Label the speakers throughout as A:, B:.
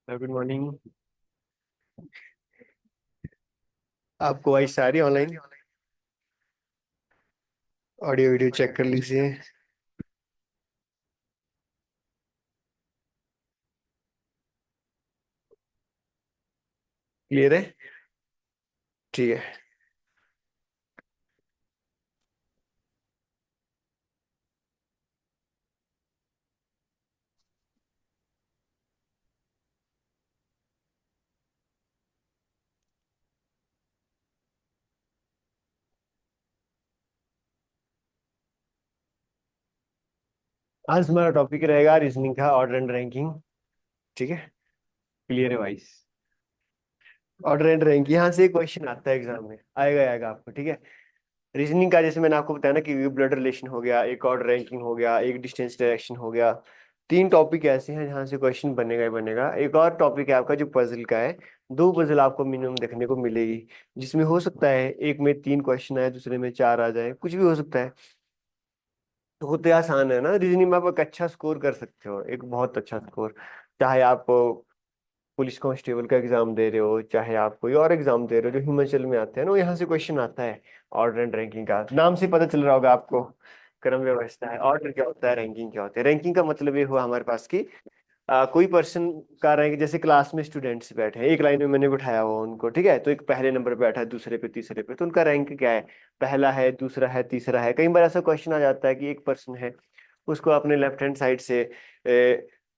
A: Good morning. आपको voice सारी online audio video check कर लीजिए। क्लियर है? ठीक है। आज हमारा टॉपिक रहेगा रीजनिंग का ऑर्डर एंड रैंकिंग। ठीक है। क्लियर है वॉइस? ऑर्डर एंड रैंक यहाँ से एक क्वेश्चन आता है एग्जाम में, आएगा आएगा आपको। ठीक है। रीजनिंग का जैसे मैंने आपको बताया ना कि ब्लड रिलेशन हो गया, एक ऑर्डर रैंकिंग हो गया, एक डिस्टेंस डायरेक्शन हो गया। तीन टॉपिक ऐसे हैं जहाँ से क्वेश्चन बनेगा ही बनेगा। एक और टॉपिक है आपका जो पजल का है। दो पजल आपको मिनिमम देखने को मिलेगी, जिसमें हो सकता है एक में तीन क्वेश्चन आए, दूसरे में चार आ जाए, कुछ भी हो सकता है। तो होते आसान है ना, रीजनिंग में आप एक अच्छा स्कोर कर सकते हो, एक बहुत अच्छा स्कोर। चाहे आप पुलिस कांस्टेबल का एग्जाम दे रहे हो, चाहे आप कोई और एग्जाम दे रहे हो जो हिमाचल में आते हैं ना, यहाँ से क्वेश्चन आता है। ऑर्डर एंड रैंकिंग का नाम से पता चल रहा होगा आपको। क्रम व्यवस्था है, ऑर्डर क्या होता है, रैंकिंग क्या होता है। रैंकिंग का मतलब ये हुआ हमारे पास की कोई पर्सन का रैंक, जैसे क्लास में स्टूडेंट्स बैठे हैं, एक लाइन में मैंने बिठाया हुआ उनको, ठीक है, तो एक पहले नंबर पे बैठा है, दूसरे पे, तीसरे पे, तो उनका रैंक क्या है, पहला है, दूसरा है, तीसरा है। कई बार ऐसा क्वेश्चन आ जाता है कि एक पर्सन है, उसको अपने लेफ्ट हैंड साइड से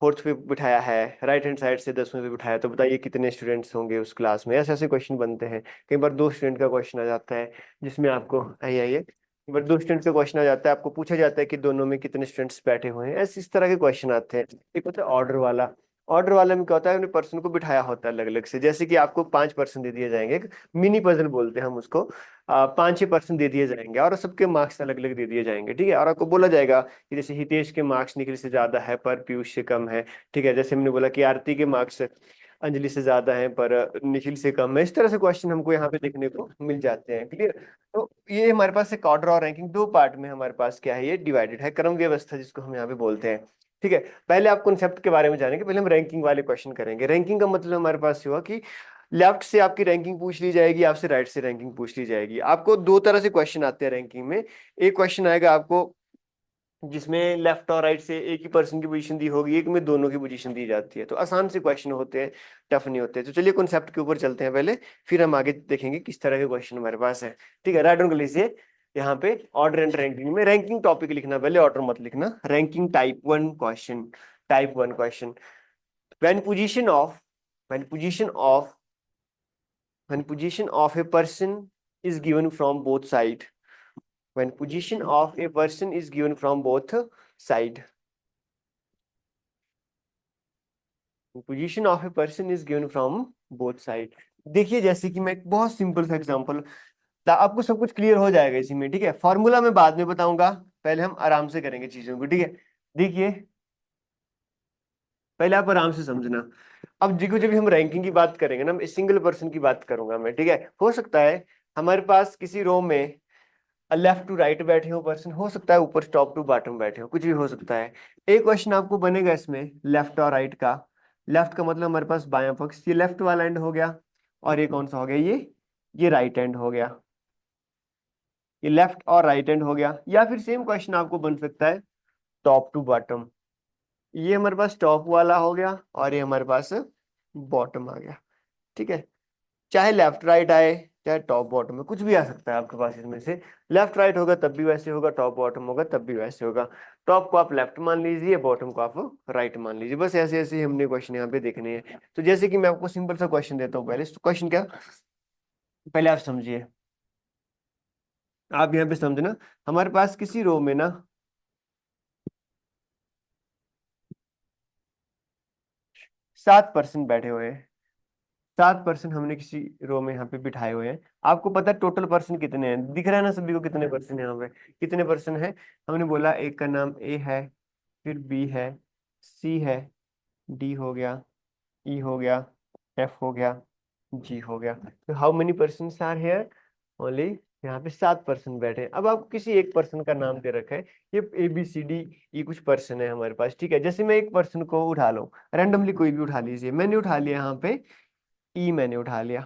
A: फोर्थ पे बिठाया है, राइट हैंड साइड से 10वें पे बिठाया, तो बताइए कितने स्टूडेंट्स होंगे उस क्लास में। ऐसे ऐसे क्वेश्चन बनते हैं। कई बार दो स्टूडेंट का क्वेश्चन आ जाता है, जिसमें आपको आइए आइए, कई बार दो स्टूडेंट का क्वेश्चन आ जाता है, आपको पूछा जाता है कि दोनों में कितने स्टूडेंट्स बैठे हुए हैं। ऐसे इस तरह के क्वेश्चन आते हैं। एक होता है ऑर्डर वाला। ऑर्डर वाले में क्या होता है, अपने पर्सन को बिठाया होता है अलग अलग से, जैसे कि आपको पांच पर्सन दे दिए जाएंगे, एक मिनी पजल बोलते हैं हम उसको। पांच छह पर्सन दे दिए जाएंगे और सबके मार्क्स अलग अलग दे दिए जाएंगे। ठीक है, और आपको बोला जाएगा कि जैसे हितेश के मार्क्स निखिल से ज्यादा है पर पीयूष से कम है। ठीक है, जैसे हमने बोला कि आरती के मार्क्स अंजलि से ज्यादा हैं पर निखिल से कम है। इस तरह से क्वेश्चन हमको यहाँ पे देखने को मिल जाते हैं। क्लियर? तो ये हमारे पास एक ऑर्डर और रैंकिंग दो पार्ट में हमारे पास क्या है, ये डिवाइडेड है, क्रम व्यवस्था जिसको हम यहाँ पे बोलते हैं। ठीक है। पहले आप कॉन्सेप्ट के बारे में जानेंगे, पहले हम रैंकिंग वाले क्वेश्चन करेंगे। रैंकिंग का मतलब हमारे पास ये हुआ कि लेफ्ट से आपकी रैंकिंग पूछ ली जाएगी, आपसे राइट से रैंकिंग पूछ ली जाएगी। आपको दो तरह से क्वेश्चन आते हैं रैंकिंग में। एक क्वेश्चन आएगा आपको जिसमें लेफ्ट और राइट से एक ही पर्सन की पोजीशन दी होगी, एक में दोनों की पोजीशन दी जाती है। तो आसान से क्वेश्चन होते हैं, टफ नहीं होते। तो चलिए कॉन्सेप्ट के ऊपर चलते हैं पहले, फिर हम आगे देखेंगे किस तरह के क्वेश्चन हमारे पास है। ठीक है, राइट डाउन कर लीजिए यहाँ पे। ऑर्डर एंड रैंकिंग में रैंकिंग टॉपिक लिखना, पहले ऑर्डर मत लिखना। Ranking type one question. Type one question. when position of when position of when position of a person is given from both side. When position of a person is given from both side. Position of a person is given from both side. देखिए, जैसे कि मैं एक बहुत simple सा example, आपको सब कुछ क्लियर हो जाएगा इसी में। ठीक है, फॉर्मूला मैं बाद में बताऊंगा, पहले हम आराम से करेंगे चीजों को। ठीक है, देखिए, पहले आप आराम से समझना। अब देखो, जब भी हम रैंकिंग की बात करेंगे ना, सिंगल पर्सन की बात करूंगा मैं। ठीक है, हो सकता है हमारे पास किसी रो में लेफ्ट टू राइट बैठे हो पर्सन, हो सकता है ऊपर टॉप टू बॉटम बैठे हो, कुछ भी हो सकता है। एक क्वेश्चन आपको बनेगा इसमें लेफ्ट और राइट का। लेफ्ट का मतलब हमारे पास बायां पक्ष, ये लेफ्ट वाला एंड हो गया। और ये कौन सा हो गया, ये राइट एंड हो गया। ये लेफ्ट और राइट एंड हो गया। या फिर सेम क्वेश्चन आपको बन सकता है टॉप टू बॉटम। ये हमारे पास टॉप वाला हो गया और ये हमारे पास बॉटम आ गया। ठीक है, चाहे लेफ्ट राइट आए, चाहे टॉप बॉटम में, कुछ भी आ सकता है आपके पास इसमें से। लेफ्ट राइट होगा तब भी वैसे होगा, टॉप बॉटम होगा तब भी वैसे होगा। टॉप को आप लेफ्ट मान लीजिए, बॉटम को आप राइट मान लीजिए। बस ऐसे ऐसे ही हमने क्वेश्चन यहाँ पे देखने हैं। तो जैसे कि मैं आपको सिंपल सा क्वेश्चन देता हूँ, पहले क्वेश्चन क्या, पहले आप समझिए। आप यहाँ पे समझना, हमारे पास किसी रो में ना सात पर्सन बैठे हुए हैं। सात पर्सन हमने किसी रो में यहाँ पे बिठाए हुए हैं। आपको पता है टोटल पर्सन कितने हैं, दिख रहा है ना सभी को कितने पर्सन है यहाँ पे, कितने पर्सन है। हमने बोला एक का नाम ए है, फिर बी है, सी है, डी हो गया, ई हो गया, एफ हो गया, जी हो गया। तो how many person are here? Only यहाँ पे 7 पर्सन बैठे हैं। अब आपको किसी एक पर्सन का नाम दे रखा है, ये ABCD, ये कुछ पर्सन है हमारे पास, ठीक है। जैसे मैं एक पर्सन को उठा लो, रैंडमली कोई भी उठा लीजिए, मैंने उठा लिया यहाँ पे मैंने उठा लिया,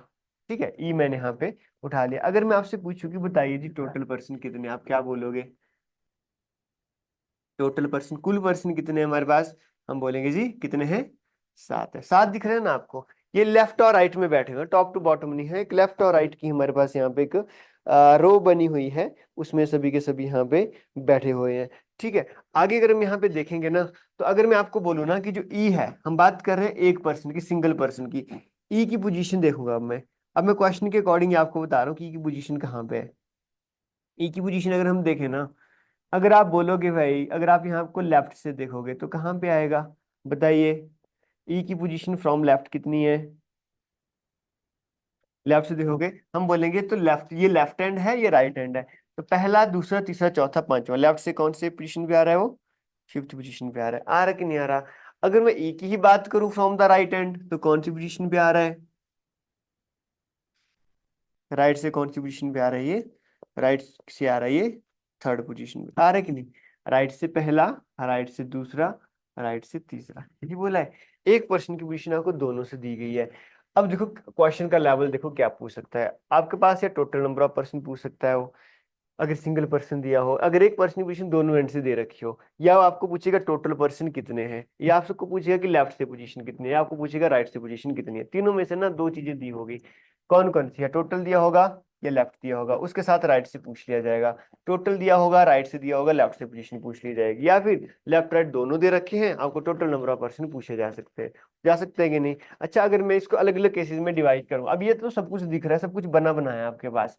A: ठीक है, मैंने यहाँ पे उठा लिया। अगर मैं आपसे पूछूं कि बताइए जी टोटल पर्सन कितने, आप क्या बोलोगे? टोटल पर्सन, कुल पर्सन कितने हैं हमारे पास? हम बोलेंगे जी कितने हैं? 7 है। 7 दिख रहे हैं ना आपको? ये लेफ्ट और राइट में बैठे हुए हैं, टॉप टू बॉटम नहीं है, एक लेफ्ट और राइट की हमारे पास यहाँ पे एक रो बनी हुई है, उसमें सभी के सभी यहाँ पे बैठे हुए हैं, ठीक है। आगे अगर हम यहाँ पे देखेंगे ना, तो अगर मैं आपको बोलूँ ना कि जो ई है, हम बात कर रहे हैं एक पर्सन की, सिंगल पर्सन की, ई की पोजीशन देखूंगा अब मैं क्वेश्चन के अकॉर्डिंग आपको बता रहा हूँ कि ई की पोजीशन कहाँ पे है। ई की पोजीशन अगर हम देखें ना, अगर आप बोलोगे भाई, अगर आप यहाँ को लेफ्ट से देखोगे तो कहाँ पे आएगा? बताइए, ई की पोजीशन फ्रॉम लेफ्ट कितनी है? लेफ्ट से देखोगे, हम बोलेंगे तो लेफ्ट, ये लेफ्ट हैंड है, ये राइट हैंड है, तो पहला, दूसरा, तीसरा, चौथा, पांचवा, लेफ्ट से कौन से पोजीशन पे आ रहा है? वो फिफ्थ पोजीशन पे आ रहा है कि नहीं आ रहा? अगर मैं ई की ही बात करूं फ्रॉम द राइट हैंड, तो कौन सी पोजीशन पे आ रहा है? राइट से कौन सी पोजीशन पे आ रहा है ये? राइट से आ रहा है ये थर्ड पोजीशन पे आ रहा है कि नहीं? राइट से पहला, राइट से दूसरा, राइट से तीसरा, यही बोला है। एक पर्सन की पोजीशन आपको दोनों से दी गई है। अब देखो क्वेश्चन का लेवल देखो क्या पूछ सकता है आपके पास, या टोटल नंबर ऑफ पर्सन पूछ सकता है वो, अगर सिंगल पर्सन दिया हो, अगर एक पर्सन की पोजीशन दोनों एंड से दे रखी हो, या वो आपको पूछेगा टोटल पर्सन कितने हैं, या आपको पूछेगा कि लेफ्ट से पोजीशन कितनी है, या आपको पूछेगा राइट से पोजीशन कितनी है। तीनों में से ना दो चीजें दी होगी, कौन कौन सी है? टोटल दिया होगा या लेफ्ट दिया होगा, उसके साथ राइट से पूछ लिया जाएगा। टोटल दिया होगा, राइट से दिया होगा, लेफ्ट से पोजीशन पूछ ली जाएगी, या फिर लेफ्ट राइट दोनों दे रखे हैं, आपको टोटल नंबर ऑफ पर्सन पूछे जा सकते हैं कि नहीं? अच्छा, अगर मैं इसको अलग अलग केसेस में डिवाइड करूं, अब ये तो सब कुछ दिख रहा है, सब कुछ बना बनाया है आपके पास,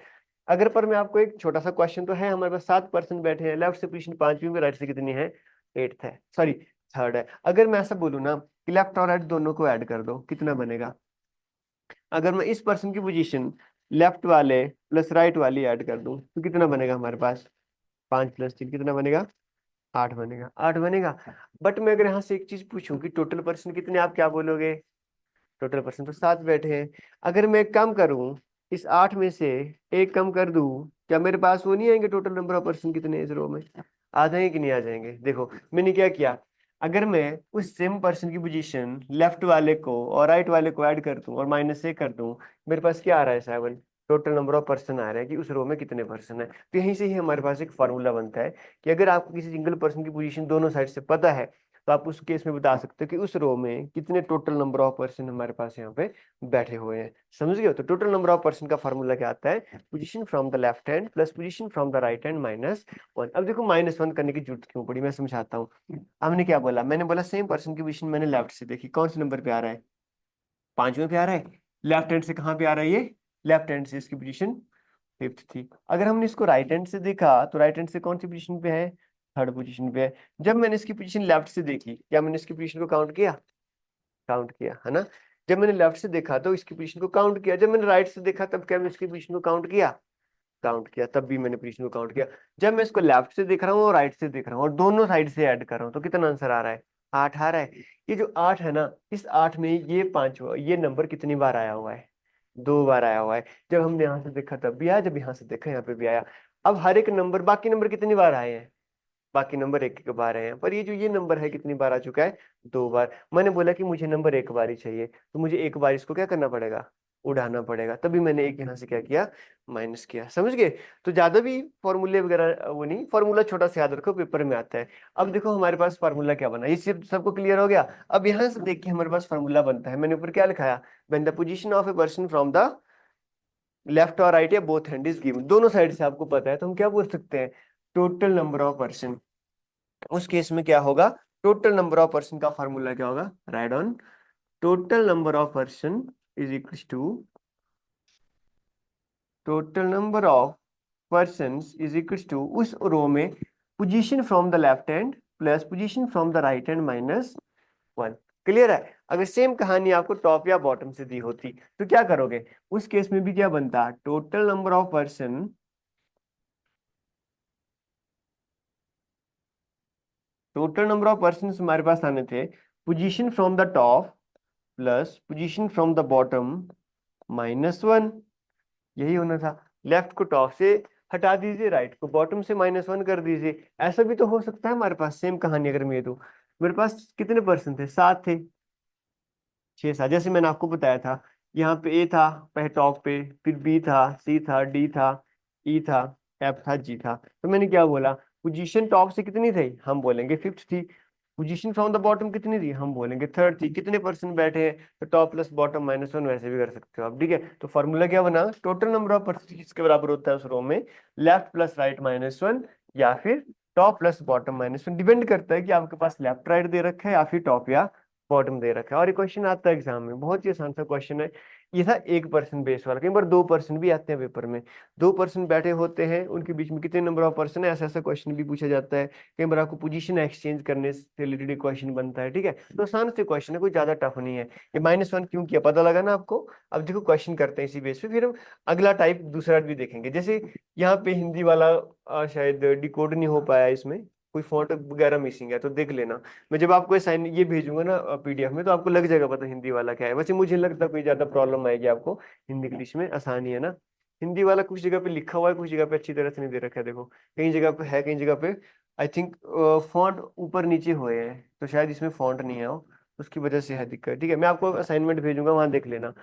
A: अगर पर मैं आपको एक छोटा सा क्वेश्चन, तो है हमारे पास 7 पर्सन बैठे हैं, लेफ्ट से पोजीशन पांचवी में, राइट से कितनी है? एट्थ है, सॉरी थर्ड है। अगर मैं ऐसा बोलूँ ना कि लेफ्ट और राइट दोनों को ऐड कर दो, कितना बनेगा? अगर मैं इस पर्सन की पोजीशन लेफ्ट वाले प्लस राइट वाली ऐड कर दूं, तो कितना बनेगा हमारे पास? 5 + 3 कितना बनेगा? 8 बनेगा, 8 बनेगा। बट मैं अगर यहाँ से एक चीज पूछूं कि टोटल पर्सन कितने, आप क्या बोलोगे? टोटल पर्सन तो 7 बैठे हैं। अगर मैं एक कम करूं, इस 8 में से एक कम कर दूं, क्या मेरे पास वो नहीं आएंगे टोटल नंबर ऑफ पर्सन कितने हैं इस रो में? आ जाएंगे कि नहीं आ जाएंगे? देखो मैंने क्या किया, अगर मैं उस सेम पर्सन की पोजीशन लेफ्ट वाले को और राइट वाले को ऐड कर दूं और -1 कर दूं, मेरे पास क्या आ रहा है? 7 टोटल नंबर ऑफ पर्सन आ रहा है कि उस रो में कितने पर्सन है। तो यहीं से ही हमारे पास एक फॉर्मूला बनता है कि अगर आपको किसी सिंगल पर्सन की पोजीशन दोनों साइड से पता है, तो आप उस केस में बता सकते हो कि उस रो में कितने टोटल नंबर ऑफ पर्सन हमारे पास यहाँ पे बैठे हुए हैं। समझ गए हो? तो टोटल नंबर ऑफ पर्सन का फॉर्मूला क्या आता है? Position from the left hand plus position from the right hand -1। अब देखो -1 करने की जरूरत क्यों पड़ी, मैं समझाता हूँ। हमने क्या बोला? मैंने बोला सेम पर्सन की पोजीशन मैंने लेफ्ट से देखी, कौन से नंबर पे आ रहा है? पांचवें पे आ रहा है। लेफ्ट हैंड से कहाँ पे आ रहा है ये? लेफ्ट हैंड से इसकी पोजीशन फिफ्थ थी। अगर हमने इसको राइट हैंड से देखा, तो राइट हैंड से कौन सी पोजीशन पे है? थर्ड पोजीशन पे है। जब मैंने इसकी पोजीशन लेफ्ट से देखी, क्या मैंने इसकी पोजीशन को काउंट किया? काउंट किया है ना। जब मैंने लेफ्ट से देखा तो इसकी पोजीशन को काउंट किया, जब मैंने राइट से देखा तब क्या मैंने इसकी पोजीशन को काउंट किया? काउंट किया, तब भी मैंने पोजीशन को काउंट किया। जब मैं इसको लेफ्ट से देख रहा हूँ और राइट से देख रहा हूँ और दोनों साइड से ऐड कर रहा हूँ, तो कितना आंसर आ रहा है? 8 आ रहा है। ये जो 8 है ना, इस 8 में ये पांचवा, ये नंबर कितनी बार आया हुआ है? 2 बार आया हुआ है। जब हमने यहाँ से देखा तब भी आया, जब यहाँ से देखा यहाँ पे भी आया। अब हर एक नंबर, बाकी नंबर कितनी बार आए हैं? बाकी नंबर एक एक बार आए हैं, पर ये जो ये नंबर है कितनी बार आ चुका है? 2 बार। मैंने बोला कि मुझे नंबर एक बार ही चाहिए, तो मुझे एक बार इसको क्या करना पड़ेगा? उड़ाना पड़ेगा। तभी मैंने एक यहाँ से क्या किया? माइनस किया। समझ गए? तो ज्यादा भी फॉर्मूले वगैरह वो नहीं, फॉर्मूला छोटा सा याद रखो, पेपर में आता है। अब देखो हमारे पास फार्मूला क्या बना, ये सिर्फ सबको क्लियर हो गया? अब यहाँ से देख के हमारे पास फार्मूला बनता है, मैंने ऊपर क्या लिखाया? When the position of a person from the left और राइट या बोथ हैंड इज गिवन, दोनों साइड से आपको पता है, तो हम क्या बोल सकते हैं? Total number of person. उस केस में क्या होगा? टोटल नंबर ऑफ पर्सन का फॉर्मूला क्या होगा? Right on, total number of person is equal to, total number of persons is equal to उस रो में position from the left hand plus position from the right hand -1। Clear है? अगर same कहानी आपको top या bottom से दी होती, तो क्या करोगे? उस केस में भी क्या बनता? Total number of person, total number of person हमारे पास आने थे position from the top plus position from the bottom -1, यही होना था। लेफ्ट को टॉप से हटा दीजिए, राइट को बॉटम से -1 कर दीजिए। ऐसा भी तो हो सकता है हमारे पास, सेम कहानी अगर मैं दूं, मेरे पास कितने पर्सन थे, 7 थे, 6 7, जैसे मैंने आपको बताया था। यहाँ पे ए था पहले टॉप पे, फिर बी था, सी था, डी था, ई था, एफ था, जी था। तो मैंने क्या बोला, पोजीशन टॉप से कितनी थी, हम बोलेंगे फिफ्थ थी। पोजीशन फ्रॉम द बॉटम कितनी थी, हम बोलेंगे थर्ड थी। कितने पर्सन बैठे हैं, तो टॉप प्लस बॉटम -1, वैसे भी कर सकते हो आप, ठीक है। तो फॉर्मूला क्या बना, टोटल नंबर ऑफ पर्सन किसके बराबर होता है उस रो में, लेफ्ट प्लस राइट -1, या फिर टॉप प्लस बॉटम -1। डिपेंड करता है कि आपके पास लेफ्ट राइट दे रखा है या फिर टॉप या बॉटम दे रखा है। और ये क्वेश्चन आता है एग्जाम में, बहुत ही आसान सा क्वेश्चन है। ये था 1 पर्सन बेस वाला, कई बार 2 पर्सन भी आते हैं पेपर में। 2 पर्सन बैठे होते हैं, उनके बीच में कितने नंबर ऑफ पर्सन है, ऐसा ऐसा क्वेश्चन भी पूछा जाता है। कई बार आपको पोजीशन एक्सचेंज करने से रिलेटेड क्वेश्चन बनता है, ठीक है। तो आसान से क्वेश्चन है, कोई ज्यादा टफ नहीं है। ये -1 क्यों किया, पता लगा ना आपको। अब देखो क्वेश्चन करते हैं इसी बेस पे, फिर हम अगला टाइप दूसरा भी देखेंगे। जैसे यहाँ पे हिंदी वाला शायद डिकोड नहीं हो पाया, इसमें कोई फॉन्ट वगैरह मिसिंग है, तो देख लेना। मैं जब आपको असाइन ये भेजूंगा ना पीडीएफ में, तो आपको लग जाएगा पता हिंदी वाला क्या है। वैसे मुझे नहीं लगता कोई ज्यादा प्रॉब्लम आएगी आपको, हिंदी इंग्लिश में आसानी है ना। हिंदी वाला कुछ जगह पे लिखा हुआ है, कुछ जगह पे अच्छी तरह से नहीं दे रखा है, देखो कई जगह पे है, कई जगह पे आई थिंक फॉन्ट ऊपर नीचे हुए हैं, तो शायद इसमें फॉन्ट नहीं है वो, उसकी वजह से है दिक्कत, ठीक है। मैं आपको असाइनमेंट भेजूंगा, वहां देख लेना।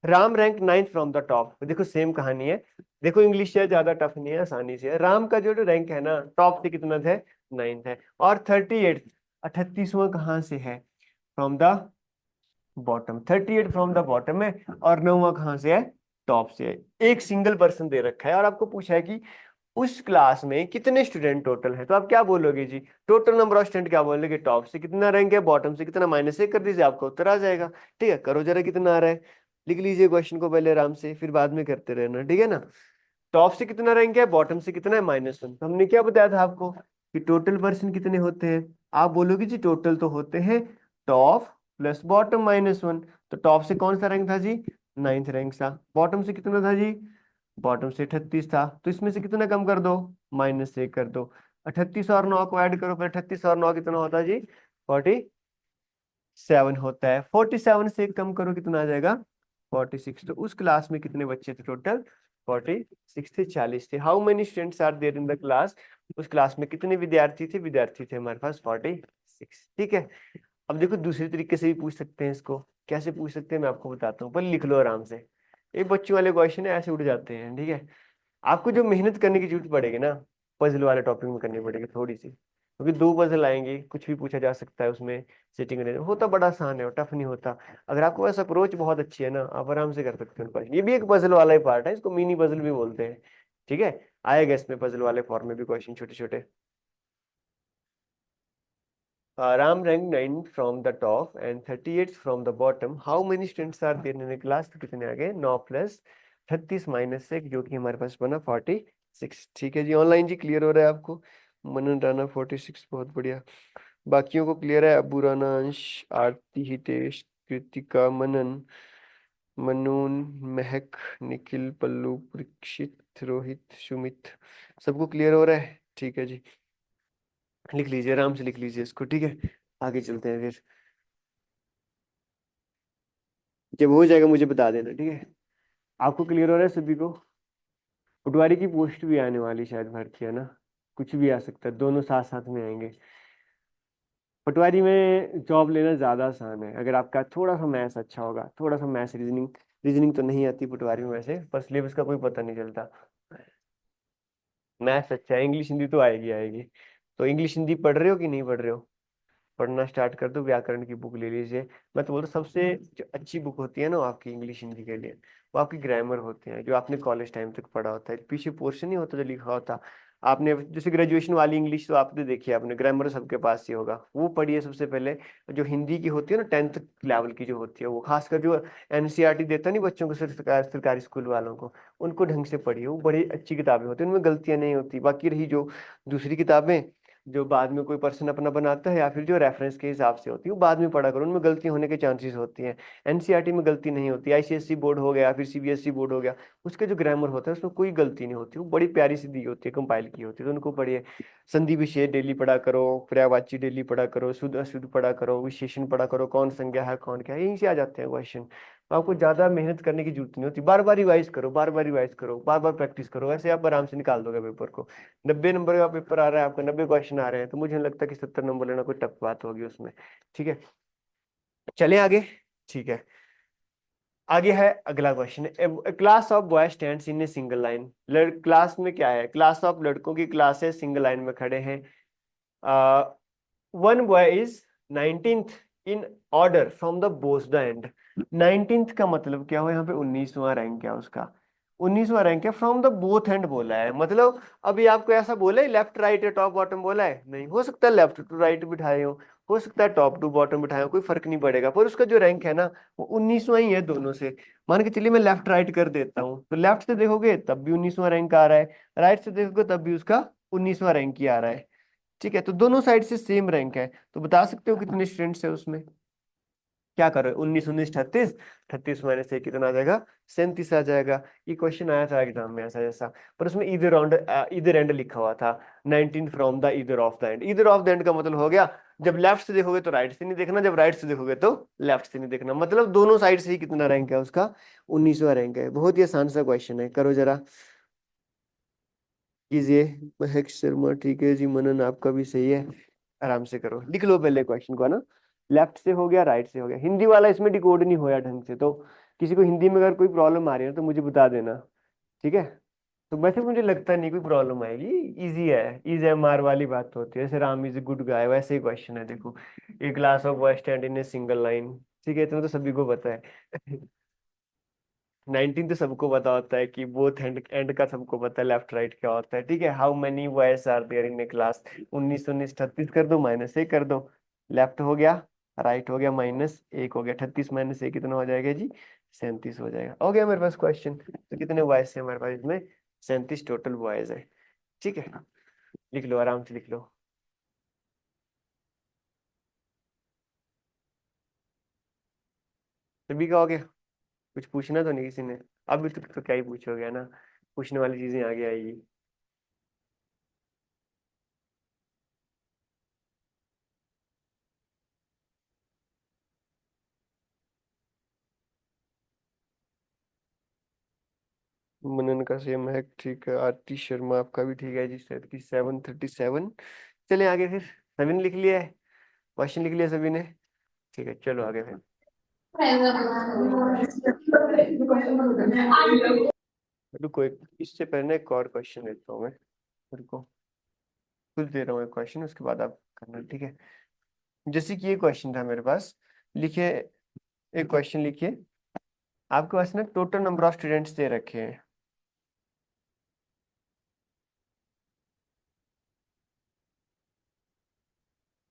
A: Ram rank 9th from the top, देखो सेम कहानी है। देखो इंग्लिश है, ज्यादा टफ नहीं है, आसानी से है। राम का जो रैंक है ना, टॉप से कितना है, 9th है। और 38, 38वां कहाँ से है, from the bottom. 38 from the bottom है, और 9वां कहाँ से है, टॉप से है। एक सिंगल पर्सन दे रखा है, और आपको पूछा है कि उस क्लास में कितने स्टूडेंट टोटल है, तो आप क्या बोलोगे जी, टोटल नंबर ऑफ स्टूडेंट क्या बोलोगे, टॉप से कितना रैंक है, बॉटम से कितना, -1 कर दीजिए, आपका उत्तर आ जाएगा। ठीक है, करो जरा कितना आ रहा है, लिख लीजिए क्वेश्चन को पहले आराम से, फिर बाद में करते रहना, ठीक है ना। टॉप से कितना रैंक है, बॉटम से कितना है, -1। तो हमने क्या बताया था आपको कि टोटल पर्सन कितने होते हैं। आप बोलोगे जी टोटल तो होते हैं टॉप प्लस बॉटम -1। तो टॉप से कौन सा रैंक था जी, 9th रैंक था। बॉटम से कितना था जी, बॉटम से 38 था। तो इसमें से कितना कम कर दो, -1 कर दो। 38 और 9 को ऐड करो, फिर 38 और 9 कितना होता है जी, 47 होता है। 47 से कम करो, कितना आ जाएगा, 46। तो उस क्लास में कितने बच्चे थे टोटल, 46 थे, 40 थे। How many students are there in the class, उस क्लास में कितने विद्यार्थी थे, विद्यार्थी थे हमारे पास 46, ठीक है। अब देखो दूसरे तरीके से भी पूछ सकते हैं इसको। कैसे पूछ सकते हैं मैं आपको बताता हूँ, पर लिख लो आराम से। ये बच्चों वाले क्वेश्चन है, ऐसे उड़ जाते हैं, ठीक है। आपको जो मेहनत करने की जरूरत पड़ेगी ना, पजल वाले टॉपिक में करनी पड़ेगी थोड़ी सी, क्योंकि 2 पजल आएंगे, कुछ भी पूछा जा सकता है उसमें। सेटिंग करने होता बड़ा आसान है, टफ नहीं होता। अगर आपको ऐसा अप्रोच बहुत अच्छी है ना, आप आराम से कर सकते हो क्वेश्चन। ये भी एक पजल वाला ही पार्ट है, इसको मिनी पजल भी बोलते हैं, ठीक है। आएगा इसमें पजल वाले फॉर्म में भी क्वेश्चन छोटे छोटे। Ram ranked 9 from the top and 38 from the bottom. How many students are there in a class? तो कितने आ गए, 9 प्लस 38 -1, जो कि हमारे पास बना 46। ठीक है जी, ऑनलाइन जी क्लियर हो रहा है आपको। मनन राणा 46, बहुत बढ़िया। बाकियों को क्लियर है, अबू राना, अंश, आरती, हितेश, कृतिका, मनन, मनून, महक, निखिल, पल्लू, परीक्षित, रोहित, सुमित, सबको क्लियर हो रहा है, ठीक है जी। लिख लीजिए, आराम से लिख लीजिए इसको, ठीक है। आगे चलते हैं फिर, जब हो जाएगा मुझे बता देना, ठीक है। आपको क्लियर हो रहा है सभी को। पटवारी की पोस्ट भी आने वाली शायद भर्ती, है ना। कुछ भी आ सकता है, दोनों साथ साथ में आएंगे। पटवारी में जॉब लेना ज्यादा आसान है, अगर आपका थोड़ा सा मैथ्स अच्छा होगा, थोड़ा सा मैथ्स, रीजनिंग। रीजनिंग तो नहीं आती पटवारी में वैसे, पर सिलेबस का कोई पता नहीं चलता। मैथ्स अच्छा है, इंग्लिश हिंदी तो आएगी आएगी। तो इंग्लिश हिंदी पढ़ रहे हो कि नहीं पढ़ रहे हो, पढ़ना स्टार्ट कर दो, व्याकरण की बुक ले लीजिए। मैं तो बोलता हूँ सबसे जो अच्छी बुक होती है ना वो आपकी इंग्लिश हिंदी के लिए, वो आपकी ग्रामर होते हैं, जो आपने कॉलेज टाइम तक पढ़ा होता है। पीछे पोर्शन नहीं होता जो लिखा होता, आपने जैसे ग्रेजुएशन वाली इंग्लिश तो आपने देखी है, आपने ग्रामर सबके पास ही होगा, वो पढ़िए सबसे पहले। जो हिंदी की होती है ना 10th लेवल की जो होती है, वो खासकर जो एनसीईआरटी देता नहीं बच्चों को, सिर्फ सरकारी स्कूल वालों को, उनको ढंग से पढ़िए, वो बड़ी अच्छी किताबें होती हैं, उनमें गलतियां नहीं होती। बाकी रही जो दूसरी किताबें, जो बाद में कोई पर्सन अपना बनाता है, या फिर जो रेफरेंस के हिसाब से होती है, वो बाद में पढ़ा करो, उनमें गलती होने के चांसेस होती हैं। एनसीईआरटी में गलती नहीं होती। आईसीएसई बोर्ड हो गया, फिर सीबीएसई बोर्ड हो गया, उसके जो ग्रामर होता है उसमें कोई गलती नहीं होती, वो बड़ी प्यारी सी दी होती है, कंपाइल की होती है, तो उनको पढ़िए। संधि विशेष डेली पढ़ा करो, पर्यायवाची डेली पढ़ा करो, शुद्ध अशुद्ध पढ़ा करो, विशेषण पढ़ा करो, कौन संज्ञा है कौन क्या है, यहीं से आ जाते हैं क्वेश्चन। तो आपको ज्यादा मेहनत करने की जरूरत नहीं होती, बार बार रिवाइज करो, बार बार रिवाइज करो, बार बार प्रैक्टिस करो, ऐसे आप आराम से निकाल दोगे पेपर को। 90 नंबर का पेपर आ रहा है आपका, 90 क्वेश्चन आ रहे हैं, तो मुझे नहीं लगता कि 70 नंबर लेना कोई टफ बात होगी उसमें। ठीक है, चले आगे। ठीक है, आगे है अगला question. Class of boy stands in a single line. Class में क्या है, क्लास ऑफ लड़कों की क्लास है, सिंगल लाइन में खड़े हैं। One boy is 19th in order from the both the end. 19th का मतलब क्या हो, यहाँ पे 19वां रैंक है उसका, 19वां रैंक है, फ्रॉम द बोथ एंड बोला है, मतलब अभी आपको ऐसा बोला है लेफ्ट राइट या टॉप बॉटम बोला है नहीं, हो सकता है लेफ्ट टू राइट बिठाए हो सकता है टॉप टू बॉटम बिठाए हो, कोई फर्क नहीं पड़ेगा, पर उसका जो रैंक है ना वो 19वां ही है दोनों से। मान के चलिए मैं लेफ्ट राइट कर देता हूँ, तो लेफ्ट से देखोगे तब भी 19वां रैंक आ रहा है, राइट से देखोगे तब भी उसका 19वां रैंक ही आ रहा है। ठीक है, तो दोनों साइड से सेम रैंक है, तो बता सकते हो कितने स्टूडेंट्स है उसमें। क्या करो, 19 19 38, 38 - 1 कितना आ जाएगा, 37 आ जाएगा। ये क्वेश्चन आया था एग्जाम में ऐसा जैसा, पर उसमें इधर एंड लिखा हुआ था, 19 फ्रॉम द इधर ऑफ द एंड। इधर ऑफ द एंड का मतलब हो गया जब लेफ्ट से देखोगे तो राइट से नहीं देखना, जब राइट से देखोगे तो लेफ्ट से नहीं देखना, मतलब दोनों साइड से ही कितना रैंक है उसका, 19वां रैंक है। बहुत ही आसान सा क्वेश्चन है, करो जरा, कीजिए। महक शर्मा, ठीक है जी, मनन आपका भी सही है, आराम से करो, लिख लो पहले क्वेश्चन को है ना। लेफ्ट से हो गया, राइट से हो गया, हिंदी वाला इसमें डिकोड नहीं होया ढंग से, तो किसी को हिंदी में अगर कोई प्रॉब्लम आ रही है तो मुझे बता देना। ठीक है, तो वैसे मुझे लगता नहीं कोई प्रॉब्लम आएगी, इजी है, इज एम आर वाली बात होती है, जैसे Ram is a good guy वैसे ही क्वेश्चन है, देखो a class of boy stand in a single line. ठीक है, इतना तो सभी को पता है। 19 तो सबको पता होता है कि बोथ एंड एंड का सबको पता है लेफ्ट राइट क्या होता है। ठीक है, how many boys are there in a class, 19 19 38 कर दो, -1 कर दो, लेफ्ट हो गया, राइट हो गया, -1 हो गया, 38 - 1 कितना हो जाएगा जी, 37 हो जाएगा। हो गया मेरे पास क्वेश्चन, तो कितने बॉयज है हमारे पास इसमें, 37 टोटल बॉयज है। ठीक है, लिख लो आराम से लिख लो। सभी का हो गया, कुछ पूछना तो नहीं किसी ने, अभी तो क्या ही पूछोगे है ना, पूछने वाली चीजें आगे आएगी। मनन का सेम है, ठीक है, आरती शर्मा आपका भी ठीक है जी, 37 37। चले आगे फिर, सभी ने लिख लिया है, क्वेश्चन लिख लिया सभी ने। ठीक है, चलो आगे फिर। रुको एक, इससे पहले एक और क्वेश्चन लेता हूँ मैं, रुको, कुछ दे रहा हूँ एक क्वेश्चन, उसके बाद आप करना, ठीक है। जैसे कि ये क्वेश्चन था मेरे पास, लिखिए, एक क्वेश्चन लिखिए, आपके पास ना total number of students they रखे हैं।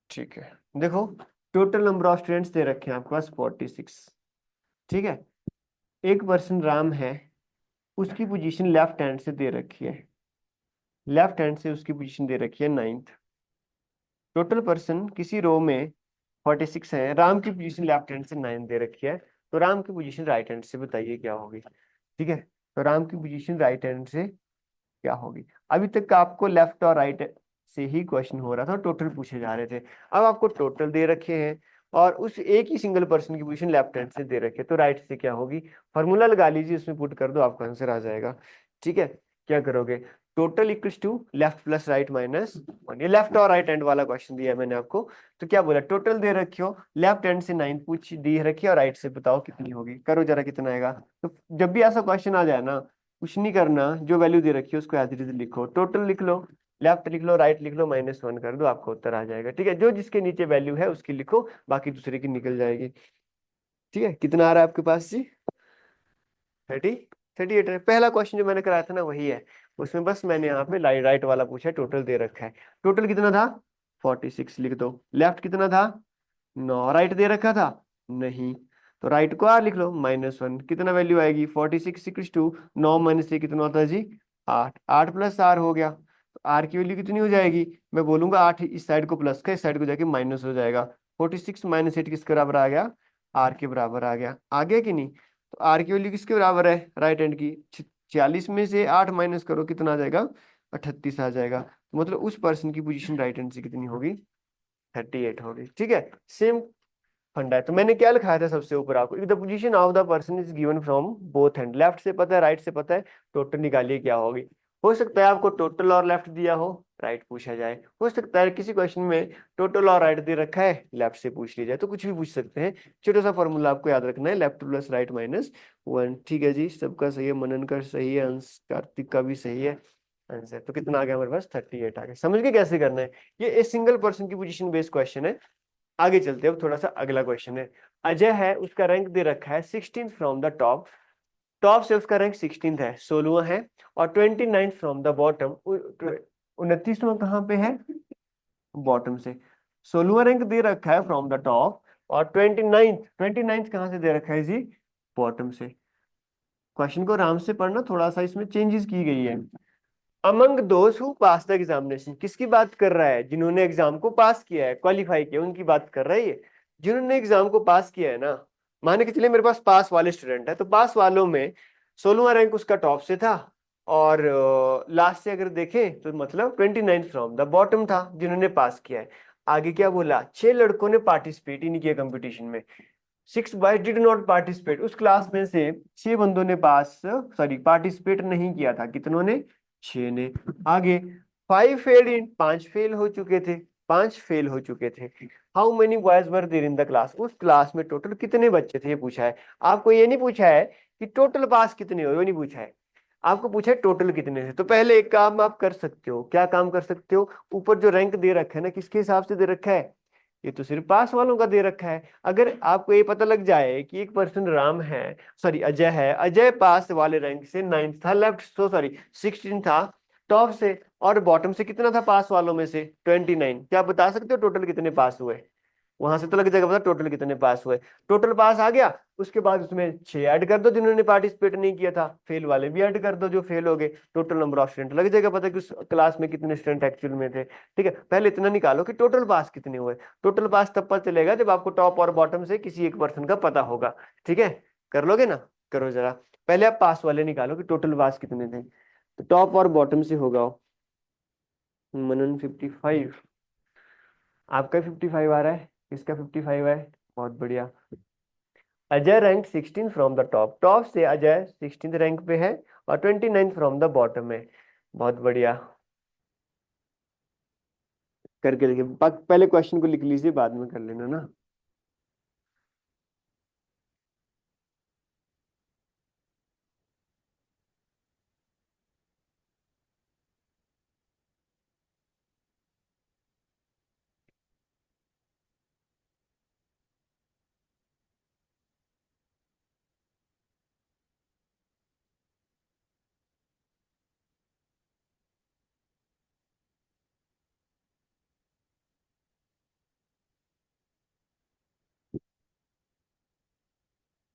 A: ठीक है, देखो, total number of students they रखे हैं आपके पास 46। ठीक है, एक पर्सन राम है, उसकी पोजीशन लेफ्ट हैंड से दे रखी है, लेफ्ट हैंड से उसकी पोजीशन दे रखी है 9th। टोटल पर्सन किसी रो में 46 है, राम की पोजीशन लेफ्ट हैंड से 9 दे रखी है, तो राम की पोजीशन राइट हैंड से बताइए क्या होगी। ठीक है, तो राम की पोजीशन राइट हैंड से क्या होगी। अभी तक आपको लेफ्ट और राइट से ही क्वेश्चन हो रहा था, टोटल पूछे जा रहे थे, अब आपको टोटल दे रखे हैं और उस एक ही सिंगल पर्सन की पोजीशन लेफ्ट हैंड से दे रखी है, तो राइट से क्या होगी, फॉर्मूला लगा लीजिए, उसमें पुट कर दो, आपका आंसर आ जाएगा। ठीक है, क्या करोगे, total equals to left plus right -1, ये लेफ्ट और राइट हैंड वाला क्वेश्चन दिया है मैंने आपको, तो क्या बोला, टोटल दे रखी हो, लेफ्ट हैंड से 9 पूछ दी रखी है और राइट से बताओ कितनी होगी, करो जरा कितना आएगा। तो जब भी ऐसा क्वेश्चन आ जाए ना, कुछ नहीं करना, जो वैल्यू दे रखी है उसको एज इट इज लिखो, टोटल लिख लो, लेफ्ट लिख लो, राइट लिख लो, -1 कर दो, आपको उत्तर आ जाएगा। ठीक है, जो जिसके नीचे वैल्यू है उसकी लिखो, बाकी दूसरे की निकल जाएगी। ठीक है, कितना आ रहा है आपके पास जी, 30 38 है। पहला क्वेश्चन जो मैंने कराया था ना वही है, उसमें बस मैंने यहाँ पे राइट वाला पूछा है, टोटल दे रखा है, टोटल कितना था, 46 लिख दो, लेफ्ट कितना था, 9, राइट दे रखा था नहीं, तो राइट को आर लिख लो, -1, कितना वैल्यू आएगी, 46 = 9 - 1 कितना होता है जी, 8, 8 प्लस आर हो गया, तो आर की वैल्यू कितनी हो जाएगी, मैं बोलूंगा 8 इस साइड को प्लस का, इस साइड को जाके माइनस हो जाएगा, 46 - 8 किसके बराबर आ गया, आर के बराबर आ गया, आगे कि नहीं, तो आर की वैल्यू किसके बराबर है, राइट हैंड की, 46 में से 8 माइनस करो, कितना आ जाएगा, 38 आ जाएगा, तो मतलब उस पर्सन की पोजीशन राइट हैंड से कितनी होगी, 38 होगी। ठीक है, सेम फंडा है। तो मैंने क्या लिखाया था सबसे ऊपर आपको, if the position of the person is given from both hand, left से पता है राइट से पता है, टोटल निकालिए क्या होगी। हो सकता है आपको टोटल और लेफ्ट दिया हो, राइट पूछा जाए। हो सकता है किसी क्वेश्चन में टोटल और राइट दे रखा है, लेफ्ट से पूछ लिया जाए, तो कुछ भी पूछ सकते हैं। छोटा सा फॉर्मूला आपको याद रखना है, left plus right minus one. ठीक है जी, सबका सही है, मनन का सही है, अंश कार्तिक का भी सही है आंसर। तो कितना आ गया हमारे पास, 38 आ गया। समझ के कैसे करना है, ये एक सिंगल पर्सन की पोजीशन बेस्ड क्वेश्चन है। आगे चलते हैं, अब थोड़ा सा अगला क्वेश्चन है। अजय है, उसका रैंक दे रखा है 16 फ्रॉम द टॉप, टॉप से उसका रैंक 16 है, 16वां है। और 29 फ्रॉम द बॉटम, 29वां कहाँ पे है, बॉटम से। 16वां रैंक दे रखा है फ्रॉम द टॉप, और 29th कहाँ से दे रखा है जी, बॉटम से। क्वेश्चन को आराम से पढ़ना, थोड़ा सा इसमें चेंजेस की गई है। अमंग दोस्त हु पास द एग्जामिनेशन, किसकी बात कर रहा है, जिन्होंने एग्जाम को पास किया है, क्वालिफाई किया, उनकी बात कर रहा है ये। जिन्होंने एग्जाम को पास किया है ना, मान के चलिए मेरे पास पास वाले स्टूडेंट है, तो पास वालों में 16वां रैंक उसका टॉप से था, और लास्ट से अगर देखें तो मतलब 29 फ्रॉम द बॉटम था, जिन्होंने पास किया है। आगे क्या बोला, 6 लड़कों ने पार्टिसिपेट ही नहीं किया कंपटीशन में। 6 बॉयज डिड नॉट पार्टिसिपेट, उस क्लास में से 6 बंदों ने पार्टिसिपेट नहीं किया था, कितनों ने, 6 ने। आगे 5 फेल्ड इन, 5 फेल हो चुके थे, 5 फेल हो चुके थे। How many boys were there in the class, उस क्लास में टोटल कितने बच्चे थे, ये पूछा है। आपको ये नहीं पूछा है कि टोटल पास कितने हो, ये नहीं पूछा है। आपको पूछा है टोटल कितने थे। तो पहले एक काम आप कर सकते हो, क्या काम कर सकते हो, ऊपर जो रैंक दे रखा है ना, किसके हिसाब से दे रखा है, ये तो सिर्फ पास वालों का दे रखा है। अगर आपको ये पता लग जाए कि एक पर्सन राम है, सॉरी अजय है, अजय पास वाले रैंक से 9th था, लेफ्ट सो सॉरी 16 था टॉप से, और बॉटम से कितना था पास वालों में से, 29, क्या आप बता सकते हो टोटल कितने पास हुए। वहां से तो लग जाएगा पता टोटल कितने पास हुए। टोटल पास आ गया, उसके बाद उसमें 6 ऐड कर दो जिन्होंने पार्टिसिपेट नहीं किया था, फेल वाले भी ऐड कर दो जो फेल हो गए, टोटल नंबर ऑफ स्टूडेंट लग जाएगा पता कि उस क्लास में कितने स्टूडेंट एक्चुअल में थे। ठीक है, पहले इतना निकालो कि टोटल पास कितने हुए। टोटल पास तब पता चलेगा जब आपको टॉप और बॉटम से किसी एक पर्सन का पता होगा। ठीक है, कर लोगे ना, करो जरा। पहले आप पास वाले निकालो कि टोटल पास कितने थे, तो टॉप और बॉटम से होगा। मनन 55, आपका 55 आ रहा है, किसका 55 है, बहुत बढ़िया। Ajay rank 16 from the top, top से अजय 16th रैंक पे है, और 29 फ्रॉम द बॉटम है, बहुत बढ़िया। करके देखिए, पहले क्वेश्चन को लिख लीजिए, बाद में कर लेना ना।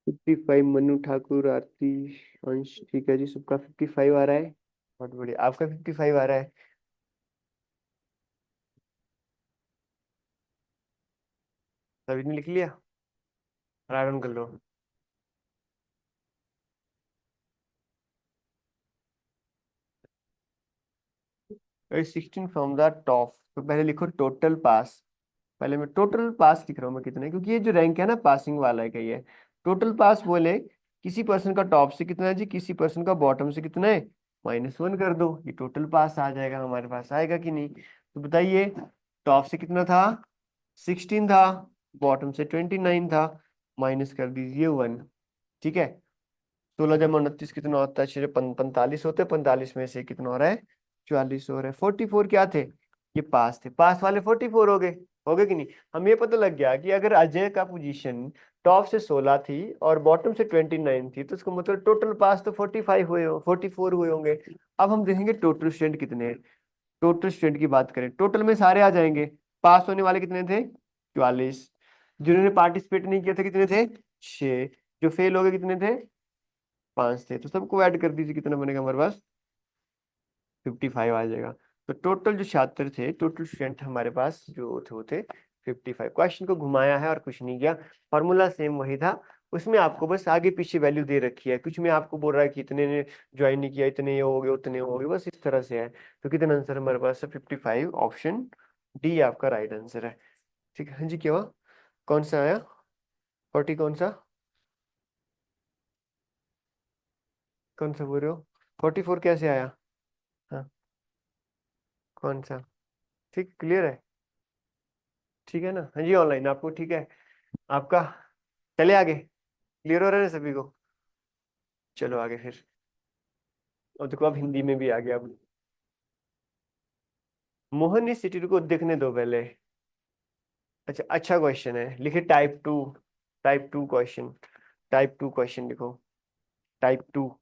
A: फिफ्टी फाइव मनु ठाकुर, आरती, अंश, ठीक है जी, सबका 55 आ रहा है, बहुत बढ़िया। आपका 55 आ रहा है, सभी ने लिख लिया, राइट कर लो। 16 फ्रॉम द टॉप, तो पहले लिखो टोटल पास। पहले मैं टोटल पास लिख रहा हूँ मैं कितने, क्योंकि ये जो रैंक है ना पासिंग वाला है, कही है टोटल पास बोले, किसी पर्सन का टॉप से कितना है जी, किसी पर्सन का बॉटम से कितना है, -1 कर दो, ये टोटल पास आ जाएगा हमारे पास, आएगा कि नहीं। तो बताइए, टॉप से कितना था, 16 था, बॉटम से 29 था, माइनस कर दीजिए 1। ठीक है, 16 जमा 29 कितना होता है, 45 होते हैं, 45 में से कितना हो रहा है, 44 हो रहा है। 44 क्या थे, ये पास थे, पास वाले 44 हो गए कि नहीं। हम ये पता लग गया कि अगर अजय का पोजीशन टॉप से 16 थी और बॉटम से 29 थी, तो इसका मतलब टोटल पास तो 45 हुए हो, 44 हुए होंगे। अब हम देखेंगे टोटल स्टूडेंट कितने हैं। टोटल स्टूडेंट की बात करें, टोटल में सारे आ जाएंगे। पास होने वाले कितने थे, 44। जिन्होंने पार्टिसिपेट नहीं किया था कितने थे, 6। जो फेल हो गए कितने थे, 5 थे। तो सबको ऐड कर दीजिए, कितना बनेगा हमारे पास, 55 आ जाएगा। तो टोटल जो छात्र थे, टोटल स्टूडेंट हमारे पास जो थे वो थे 55। क्वेश्चन को घुमाया है और कुछ नहीं किया, फॉर्मूला सेम वही था। उसमें आपको बस आगे पीछे वैल्यू दे रखी है, कुछ में आपको बोल रहा है कि इतने ने ज्वाइन नहीं किया, इतने हो गए, उतने हो गए, बस इस तरह से है। तो कितना आंसर हमारे पास है, 55, ऑप्शन डी आपका राइट आंसर है। ठीक है, हाँ जी, क्या हुआ, कौन सा आया। 40 कौन सा बोल रहे हो? 44 कैसे आया? हाँ, कौन सा? ठीक, क्लियर है? ठीक है ना? हाँ जी, ऑनलाइन आपको ठीक है आपका? चले आगे, क्लियर हो रहा है ना सभी को? चलो आगे फिर। और देखो अब हिंदी में भी आ गया अब। मोहन इस सिटी को देखने दो पहले। अच्छा, अच्छा क्वेश्चन है, लिखे type two. Type two question. Type two question लिखो। Type two.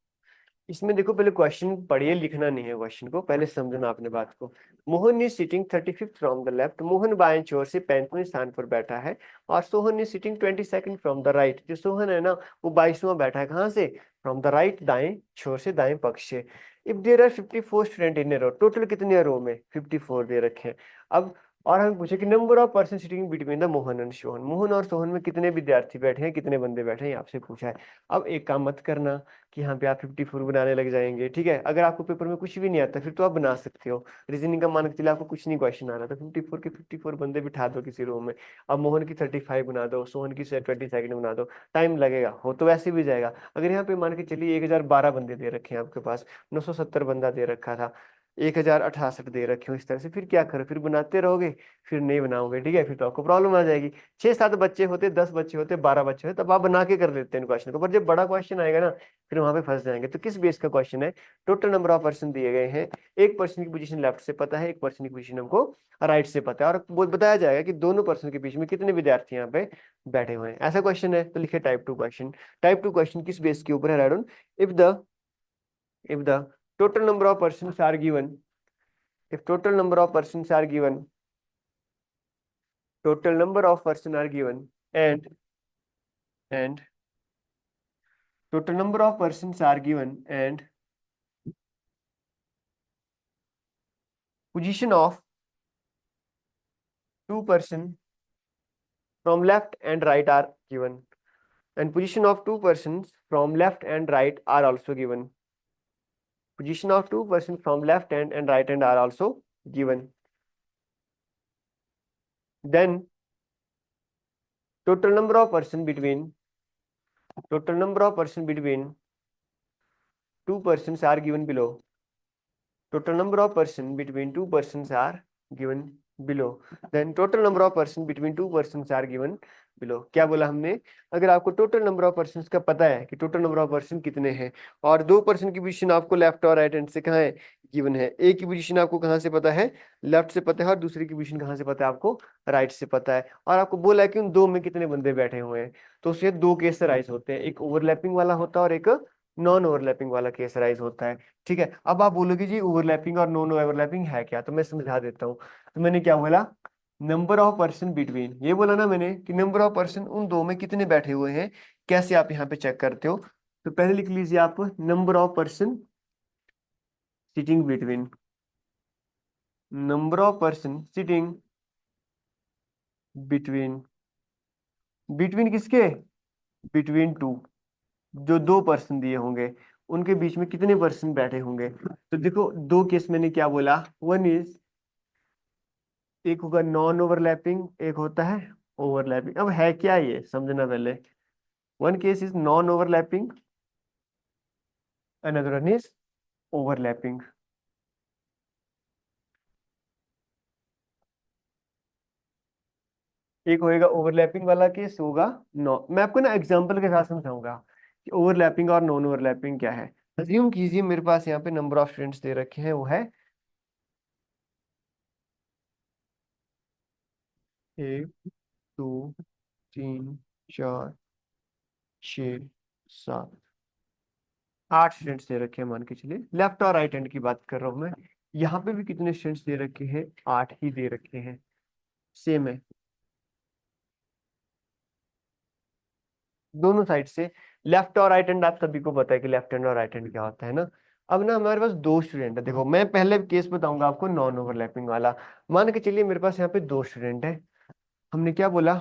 A: इसमें देखो, पहले क्वेश्चन पढ़िए, लिखना नहीं है क्वेश्चन को, पहले समझना आपने बात को। Mohan is sitting 35th from the left. Mohan बाएं छोर से 35वें स्थान पर बैठा है। और Sohan is sitting 22nd from the right. जो सोहन है ना, वो 22वां बैठा है कहाँ से? फ्रॉम द राइट, दाएं छोर से, दाएं पक्ष से। If there are 54 student in a row, total कितने रो में? 54 दे रखे हैं। अब और हमें पूछे कि number of person sitting between the Mohan and Sohan. Mohan और सोहन में कितने विद्यार्थी बैठे हैं, कितने बंदे बैठे हैं, ये आपसे पूछा है। अब एक काम मत करना कि यहाँ पे आप 54 बनाने लग जाएंगे, ठीक है? अगर आपको पेपर में कुछ भी नहीं आता फिर तो आप बना सकते हो। रीजनिंग का मान के चलिए आपको कुछ नहीं क्वेश्चन आ रहा, तो 54 के 54 बंदे बिठा दो किसी रूम में। अब मोहन की 35 बना दो, सोहन की 22nd बना दो। टाइम लगेगा, हो तो वैसे भी जाएगा। अगर यहाँ पे मान के चलिए 1012 बंदे दे रखे हैं आपके पास, 970 बंदा दे रखा था, 1068 दे रखे हो, इस तरह से फिर क्या करो? फिर बनाते रहोगे, फिर नहीं बनाओगे, ठीक है? फिर तो आपको प्रॉब्लम आ जाएगी। 6-7 बच्चे होते, 10 बच्चे होते, 12 बच्चे होते, तब आप बना के कर लेते हैं क्वेश्चन को। पर जब बड़ा क्वेश्चन आएगा ना, फिर वहां पे फंस जाएंगे। तो किस बेस का क्वेश्चन है? टोटल नंबर ऑफ पर्सन दिए गए हैं, एक पर्सन की पोजीशन लेफ्ट से पता है, एक पर्सन की पोजीशन हमको राइट से पता है, और वो बताया जाएगा कि दोनों पर्सन के बीच में कितने विद्यार्थी यहाँ पे बैठे हुए हैं। ऐसा क्वेश्चन है, तो लिखे type two question. Type two question किस बेस के ऊपर है राइडन? If the total number of person are given, if total number of persons are given, total number of person are given, and total number of persons are given, and position of two person from left and right are given, and position of two persons from left and right are also given. Position of two persons from left and right hand are also given. Then total number of person between, total number of person between two persons are given below. Total number of person between two persons are given below. Then total number of person between two persons are given below. क्या बोला हमने? अगर आपको total number of person का पता है कि total number of person कितने हैं, और दो पर्सन की पोजीशन आपको लेफ्ट और राइट हैंड से कहाँ है? गिवन है। एक की पोजीशन आपको कहाँ से पता है? लेफ्ट से पता है, और दूसरी की पोजीशन कहाँ से पता है? आपको राइट से पता है। और आपको बोला है कि उन दो में कितने बंदे बैठे हुए हैं, तो उससे दो केस राइज होते हैं, एक ओवरलैपिंग वाला होता है और एक नॉन ओवरलैपिंग वाला केस राइज होता है। ठीक है, अब आप बोलोगे जी ओवरलैपिंग और नॉन ओवरलैपिंग है क्या, तो मैं समझा देता हूँ। तो मैंने क्या बोला? नंबर ऑफ पर्सन बिटवीन, ये बोला ना मैंने कि नंबर ऑफ पर्सन उन दो में कितने बैठे हुए हैं। कैसे आप यहाँ पे चेक करते हो? तो पहले लिख लीजिए आप, number of person sitting between, number of person sitting between, between किसके? बिटवीन टू, जो दो पर्सन दिए होंगे उनके बीच में कितने पर्सन बैठे होंगे। तो देखो दो केस मैंने क्या बोला, वन इज, एक होगा नॉन ओवरलैपिंग, एक होता है ओवरलैपिंग। अब है क्या ये समझना पहले। One case is non overlapping, another one is overlapping. एक होएगा ओवरलैपिंग वाला केस होगा। नॉ मैं आपको ना एग्जांपल के साथ समझाऊंगा कि ओवरलैपिंग और नॉन ओवरलैपिंग क्या है। अज्यूम कीजिए मेरे पास यहाँ पे नंबर ऑफ स्टूडेंट्स दे रखे हैं, वो है 1 2 3 4 6 7, 8 स्टूडेंट्स दे रखे हैं मान के चलिए। लेफ्ट और राइट हैंड की बात कर रहा हूँ मैं। यहाँ पे भी कितने स्टूडेंट्स दे रखे हैं? 8 ही दे रखे हैं। सेम है दोनों साइड से। लेफ्ट और राइट हैंड आप सभी को पता है कि लेफ्ट हैंड और राइट हैंड क्या होता है ना। अब ना हमारे पास दो स्टूडेंट है, देखो मैं पहले केस बताऊंगा आपको नॉन ओवरलैपिंग वाला। मान के चलिए मेरे पास यहाँ पे दो स्टूडेंट है, हमने क्या बोला?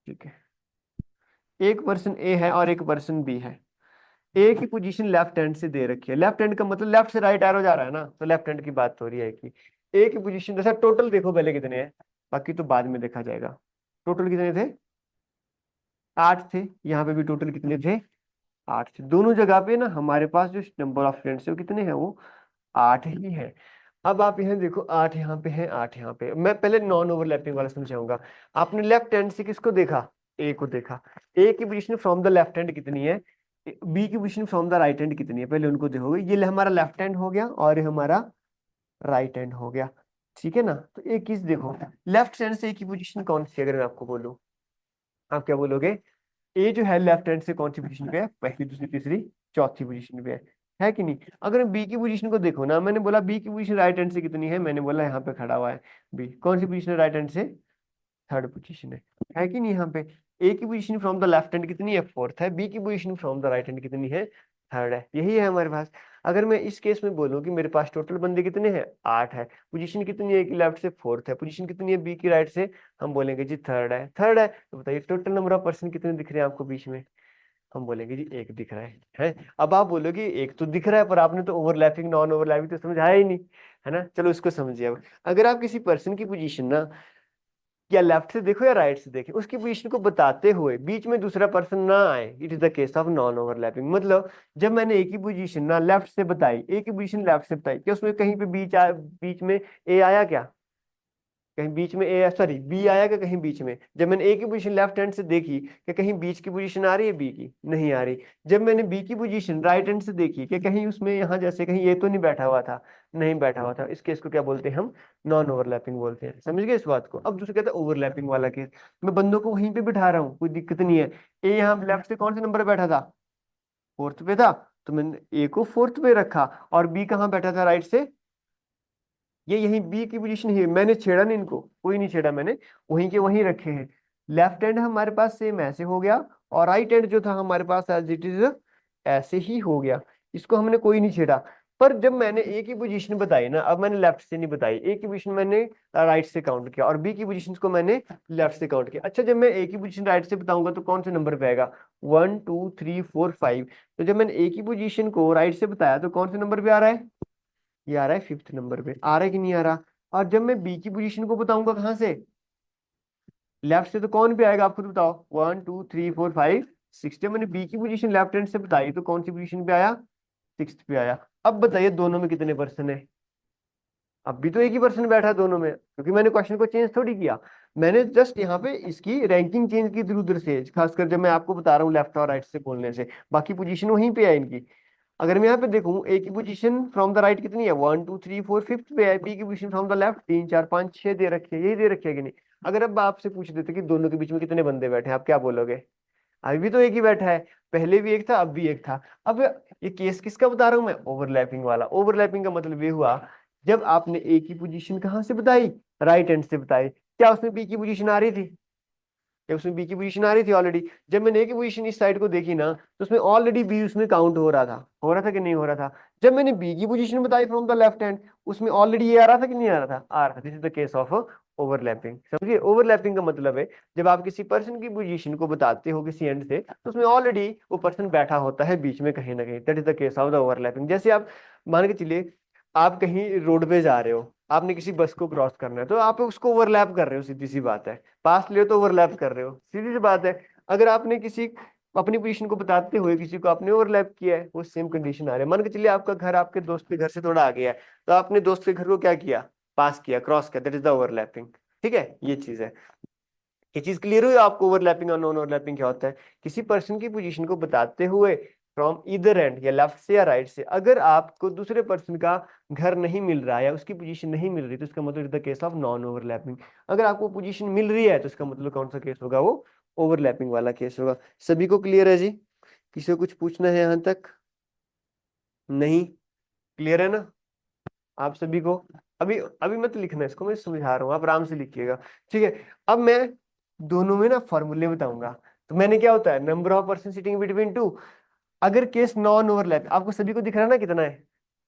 A: ठीक है, एक पर्सन ए है और एक पर्सन बी है। ए की पोजीशन लेफ्ट हैंड से दे रखी है, लेफ्ट हैंड का मतलब लेफ्ट से राइट एरो जा रहा है ना, तो लेफ्ट हैंड की बात हो रही है कि ए की पोजीशन, जैसा टोटल देखो पहले कितने हैं, बाकी तो बाद में देखा जाएगा। टोटल कितने थे? 8 थे। यहाँ पे भी टोटल कितने थे? 8 थे। दोनों जगह पे ना हमारे पास जो नंबर ऑफ स्टूडेंट्स है वो कितने हैं? वो 8 ही है। अब आप यहाँ देखो, 8 यहाँ पे है, 8 यहाँ पे। मैं पहले नॉन ओवरलैपिंग वाला समझाऊंगा। आपने लेफ्ट हैंड से किसको देखा? ए को देखा। ए की position from the left hand कितनी है? बी की position from the right hand कितनी है? पहले उनको देखोगे। ये हमारा लेफ्ट हैंड हो गया और ये हमारा राइट हैंड हो गया। ठीक है ना? तो एक चीज देखो, लेफ्ट हैंड से ए की पोजीशन कौन सी है? अगर मैं आपको बोलूं, आप क्या बोलोगे? ए जो है लेफ्ट हैंड से कौन सी पोजीशन पे है? पहली, दूसरी, तीसरी, चौथी पोजीशन पे है कि नहीं? अगर बी की पोजीशन को देखो ना, मैंने बोला बी की पोजीशन राइट हैंड से कितनी है, मैंने बोला यहाँ पे खड़ा हुआ है बी। कौन सी पोजीशन है राइट हैंड से? थर्ड पोजीशन है कि नहीं? यहाँ पे ए की position from the left hand कितनी है? फोर्थ है। बी की position from the right hand कितनी है? थर्ड है। यही है हमारे पास। अगर मैं इस केस में बोलूँ कि मेरे पास टोटल बंदे कितने हैं? 8 है। पोजीशन कितनी है? ए की लेफ्ट से फोर्थ है। पोजीशन कितनी है बी की राइट से? हम बोलेंगे जी थर्ड है। थर्ड है तो बताइए टोटल नंबर ऑफ पर्सन कितने दिख रहे हैं आपको बीच में? हम बोलेंगे जी एक दिख रहा है। अब आप बोलोगे एक तो दिख रहा है, पर आपने तो ओवरलैपिंग नॉन ओवरलैपिंग तो समझाया ही नहीं, है ना? चलो इसको समझिए अब। अगर आप किसी पर्सन की पोजीशन ना या लेफ्ट से देखो या राइट से देखो, उसकी पोजीशन को बताते हुए बीच में दूसरा पर्सन ना आए, it is the case of non overlapping. मतलब जब मैंने ए की पोजीशन ना लेफ्ट से बताई, ए की पोजीशन लेफ्ट से बताई, क्या उसमें कहीं पे बीच में ए आया क्या? कहीं बीच में ए, सॉरी, बी आया क्या कहीं बीच में? जब मैंने ए की पोजीशन लेफ्ट हैंड से देखी, क्या कहीं बीच की पोजीशन आ रही है बी की? नहीं आ रही। जब मैंने बी की पोजीशन राइट हैंड से देखी, क्या कहीं उसमें यहाँ जैसे कहीं ए तो नहीं बैठा हुआ था? नहीं बैठा हुआ था। इस केस को क्या बोलते हैं? हम नॉन ओवरलैपिंग बोलते हैं। समझ गए इस बात को? अब दूसरा कहता है ओवरलैपिंग वाला केस। मैं बंदों को वहीं पे बिठा रहा हूँ, कोई दिक्कत नहीं है। ए यहाँ लेफ्ट से कौन से नंबर पे बैठा था? फोर्थ पे था। तो मैंने ए को फोर्थ पे रखा, और बी कहाँ बैठा था राइट से? ये यही बी की पोजीशन है। मैंने छेड़ा नहीं इनको, कोई नहीं छेड़ा मैंने, वहीं के वहीं रखे हैं। लेफ्ट हैंड हमारे पास सेम ऐसे हो गया, और राइट हैंड जो था हमारे पास एज इट इज ऐसे ही हो गया। इसको हमने कोई नहीं छेड़ा। पर जब मैंने ए की पोजीशन बताई ना, अब मैंने लेफ्ट से नहीं बताई, ए की पोजीशन मैंने राइट से काउंट किया और बी की पोजीशन को मैंने लेफ्ट से काउंट किया। अच्छा, जब मैं ए की पोजीशन राइट से बताऊंगा तो कौन से नंबर पे आएगा? 1 2 3 4 5। तो जब मैंने ए की पोजीशन को राइट से बताया तो कौन से नंबर पे आ रहा है? ये आ रहा है फिफ्थ नंबर पे। आ रहा है कि नहीं आ रहा? और जब मैं बी की पोजीशन को बताऊंगा कहाँ से? लेफ्ट से, तो कौन पे आएगा आप खुद बताओ? 1 2 3 4 5 6। जब मैंने बी की पोजीशन लेफ्ट हैंड से बताई तो कौन सी पोजीशन पे आया? सिक्स पे आया। अब बताइए दोनों में कितने पर्सन है? अब भी तो एक ही पर्सन बैठा है दोनों में, क्योंकि मैंने क्वेश्चन को चेंज थोड़ी किया। मैंने जस्ट यहाँ पे इसकी रैंकिंग चेंज की इधर उधर से, खासकर जब मैं आपको बता रहा हूँ लेफ्ट और राइट से बोलने से। बाकी पोजीशन वहीं पे है इनकी। अगर मैं यहाँ पे देखूं, ए की पोजीशन फ्रॉम द राइट कितनी है? 1 2 3 4 फिफ्थ पे है। बी की पोजीशन फ्रॉम द लेफ्ट 3 4 5 6 दे रखी है। यही दे रखी है कि नहीं? अगर अब आपसे पूछ देते कि दोनों के बीच में कितने बंदे बैठे हैं, आप क्या बोलोगे? अभी भी तो एक ही बैठा है। पहले भी एक था, अब भी एक था। अब ये केस किसका बता रहा हूं मैं? ओवरलैपिंग वाला। ओवरलैपिंग का मतलब ये हुआ, जब आपने ए की पोजीशन कहाँ से बताई? राइट हैंड से बताई। क्या उसमें बी की पोजीशन आ रही थी? जब उसमें बी की पोजीशन आ रही थी ऑलरेडी। जब मैंने ए की पोजीशन इस साइड को देखी ना, तो उसमें ऑलरेडी बी उसमें काउंट हो रहा था कि नहीं हो रहा था? जब मैंने बी की पोजीशन बताई फ्रॉम द लेफ्ट हैंड, उसमें ऑलरेडी ये आ रहा था कि नहीं आ रहा था? आ रहा था। This is the case of overlapping. समझिए, ओवरलैपिंग का मतलब है जब आप किसी पर्सन की पोजीशन को बताते हो किसी एंड से, तो उसमें ऑलरेडी वो पर्सन बैठा होता है बीच में कहीं ना कहीं। That is the case of the overlapping. जैसे आप मान के चलिए, आप कहीं रोड पे जा रहे हो, आपने किसी बस को क्रॉस करना है, तो आप उसको ओवरलैप कर रहे हो, सीधी सी बात है। पास ले तो ओवरलैप कर रहे हो, सीधी सी बात है। अगर आपने किसी अपनी पोजीशन को बताते हुए किसी को आपने ओवरलैप किया है, वो सेम कंडीशन आ रही है। मान के चलिए आपका घर आपके दोस्त के घर से थोड़ा आगे है, तो आपने दोस्त के घर को क्या किया? पास किया, क्रॉस किया। That is the overlapping. ठीक है, ये चीज है। ये चीज क्लियर हुई आपको? ओवरलैपिंग और नॉन ओवरलैपिंग क्या होता है? किसी पर्सन की पोजीशन को बताते हुए फ्रॉम इधर एंड, या लेफ्ट से या राइट से, अगर आपको दूसरे पर्सन का घर नहीं मिल रहा है या उसकी पोजीशन नहीं मिल रही, तो इसका मतलब the case of non overlapping. अगर आपको पोजीशन मिल रही है तो इसका मतलब कौन सा केस होगा? वो ओवरलैपिंग वाला केस होगा। सभी को क्लियर है जी? किसी को कुछ पूछना है यहाँ तक? नहीं? क्लियर है ना आप सभी को? अभी अभी मत लिखना इसको, मैं समझा रहा हूँ, आप आराम से लिखिएगा। ठीक है। अब मैं दोनों में ना फॉर्मूले बताऊंगा। तो मैंने क्या होता है, number of person sitting between two. अगर केस नॉन ओवरलैप, आपको सभी को दिख रहा है ना कितना है?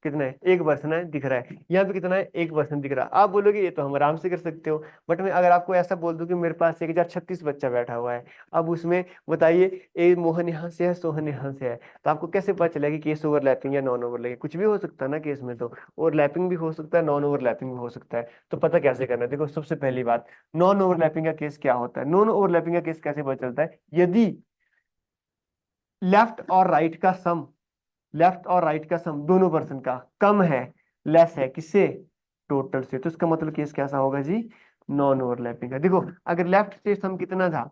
A: कितना है, 1% है दिख रहा है, यहाँ पे कितना है, 1% दिख रहा है। आप बोलोगे ये तो हम आराम से कर सकते हो, बट मैं अगर आपको ऐसा बोल दूं कि मेरे पास 1036 बच्चा बैठा हुआ है, अब उसमें बताइए ए मोहन यहाँ से है, सोहन यहाँ से है, तो आपको कैसे पता चलेगा कि केस ओवरलैपिंग या नॉन ओवरलैपिंग? कुछ भी हो सकता है ना केस में, तो ओवरलैपिंग भी हो सकता है, नॉन ओवरलैपिंग भी हो सकता है। तो पता कैसे करना है, देखो सबसे पहली बात, नॉन ओवरलैपिंग का केस क्या होता है, नॉन ओवरलैपिंग का केस कैसे पता चलता है, यदि लेफ्ट और राइट का सम, लेफ्ट और राइट का सम दोनों पर्सन का कम है, लेस है किससे, टोटल से, तो इसका मतलब केस कैसा होगा जी, नॉन ओवरलैपिंग का। देखो अगर लेफ्ट से सम कितना था,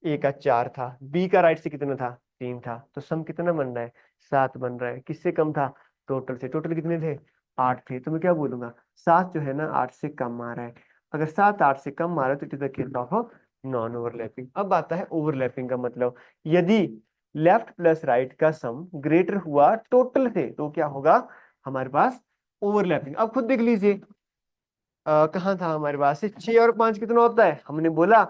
A: ए का 4 था, बी का राइट से कितना था, 3 था, तो सम कितना बन रहा है, 7 बन रहा है, किससे कम था, टोटल से। टोटल कितने थे, 8 थे, तो मैं क्या बोलूंगा, 7 जो है ना 8 से कम आ रहा है। अगर 7 8 से कम आ रहा है तो it is the case of non overlapping. अब आता है ओवरलैपिंग का मतलब, यदि लेफ्ट प्लस राइट का सम ग्रेटर हुआ टोटल से तो क्या होगा हमारे पास, ओवरलैपिंग। अब खुद देख लीजिए, कहाँ था हमारे पास से 6 और 5 कितना होता है, हमने बोला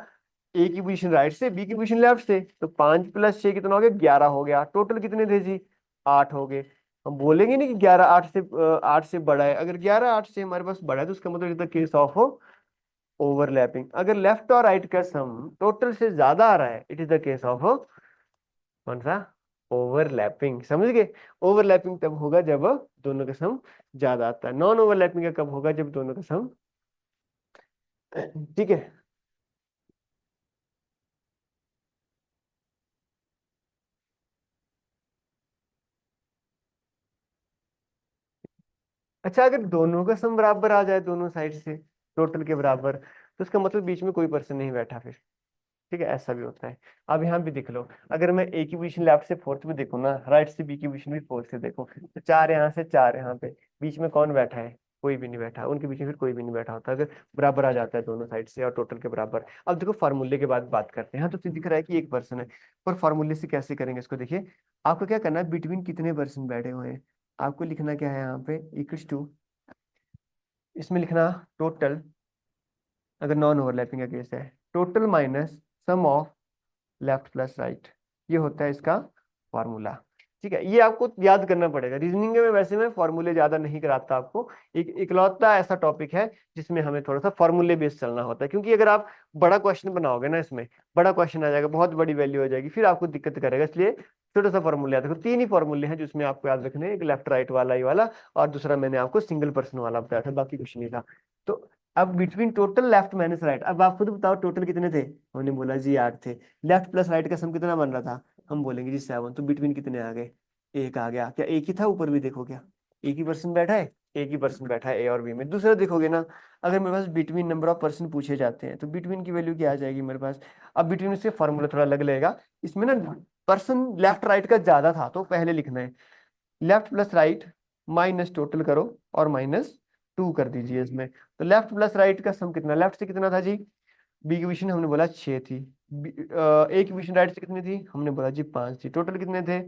A: ए की पोजीशन राइट से, बी की पोजीशन लेफ्ट से, तो 5 प्लस 6 कितना हो गया, 11 हो गया। टोटल कितने थे जी, 8 हो गए। हम बोलेंगे नहीं कि 11 8 से बड़ा है, अगर 11 8 से हमारे पास बड़ा है तो उसका मतलब is the case of overlapping. अगर लेफ्ट और राइट का सम टोटल से ज्यादा आ रहा है, it is the case of कौन सा, ओवरलैपिंग। समझ गए, ओवरलैपिंग तब होगा जब दोनों का सम ज्यादा आता है, नॉन ओवरलैपिंग का कब होगा, जब दोनों का सम, ठीक है। अच्छा अगर दोनों का सम बराबर आ जाए दोनों साइड से, टोटल के बराबर, तो उसका मतलब बीच में कोई पर्सन नहीं बैठा फिर, ठीक है, ऐसा भी होता है। अब यहाँ भी देख लो, अगर मैं ए की पोजीशन लेफ्ट से फोर्थ में देखूँ ना, राइट से बी की पोजीशन भी फोर्थ से देखो, तो 4 यहाँ से 4 यहाँ पे, बीच में कौन बैठा है, कोई भी नहीं बैठा, उनके बीच में फिर कोई भी नहीं बैठा होता अगर बराबर आ जाता है दोनों साइड से और टोटल के बराबर। अब देखो फार्मूले के बाद बात करते हैं, हाँ तो दिख रहा है कि एक पर्सन है, पर फार्मूले से कैसे करेंगे इसको, देखिए आपको क्या करना है, बिटवीन कितने पर्सन बैठे हुए हैं, आपको लिखना क्या है यहाँ पे, इक्वल्स टू, इसमें लिखना टोटल, अगर नॉन ओवरलैपिंग का केस है, total minus sum of left plus right, ये होता है इसका फॉर्मूला। ठीक है, ये आपको याद करना पड़ेगा। रीजनिंग में वैसे मैं फॉर्मूले ज्यादा नहीं कराता आपको, एक इकलौता ऐसा टॉपिक है जिसमें हमें थोड़ा सा फॉर्मूले बेस्ड चलना होता है, क्योंकि अगर आप बड़ा क्वेश्चन बनाओगे ना, इसमें बड़ा क्वेश्चन आ जाएगा, बहुत बड़ी वैल्यू हो जाएगी, फिर आपको दिक्कत करेगा, इसलिए छोटा सा फॉर्मूला याद रखो। 3 ही फॉर्मूले हैं जिसमें आपको याद रखने हैं, एक लेफ्ट राइट वाला ही वाला, और दूसरा मैंने आपको सिंगल पर्सन वाला बताया था, बाकी कुछ नहीं था। तो अब between total left minus right, अब आप खुद बताओ टोटल कितने थे, हमने बोला जी 8 थे, लेफ्ट प्लस राइट का सम कितना बन रहा था, हम बोलेंगे जी 7, तो बिटवीन कितने आ गए, एक आ गया। क्या एक ही था, ऊपर भी देखो क्या एक ही पर्सन बैठा है, एक ही पर्सन बैठा है ए और बी में। दूसरा देखोगे ना, अगर मेरे पास बिटवीन नंबर ऑफ पर्सन पूछे जाते हैं तो बिटवीन की वैल्यू क्या आ जाएगी मेरे पास, अब बिटवीन से फॉर्मूला थोड़ा अलग लगेगा, इसमें ना पर्सन लेफ्ट राइट का ज्यादा था तो पहले लिखना है left plus right minus total करो और -2 कर दीजिए इसमें। तो लेफ्ट प्लस राइट का सम कितना, लेफ्ट से कितना था जी, बी की पोजीशन हमने बोला 6 थी, ए की पोजीशन राइट से कितनी थी, हमने बोला जी 5 थी, टोटल कितने थे,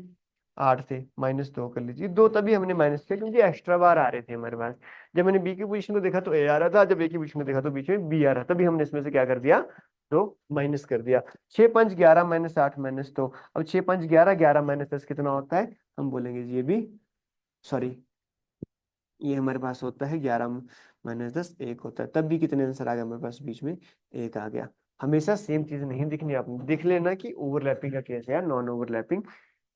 A: 8 थे, -2 कर लीजिए। दो तभी हमने माइनस किया क्योंकि एक्स्ट्रा बार आ रहे थे हमारे पास, जब मैंने बी की पोजीशन को देखा तो ए आ रहा था, जब ए की पोजीशन को देखा तो बीच में बी आ रहा था, तभी हमने इसमें से क्या कर दिया, तो माइनस कर दिया। 6 5 11 -8 -2, अब 6 5 11, 11 -10 कितना होता है, हम बोलेंगे जी ये भी, सॉरी ये हमारे पास होता है 11 -10 1 होता है, तब भी कितने आंसर आ गया हमारे पास, बीच में एक आ गया। हमेशा सेम चीज नहीं दिखनी, आपने देख लेना कि ओवरलैपिंग का केस है या नॉन ओवरलैपिंग।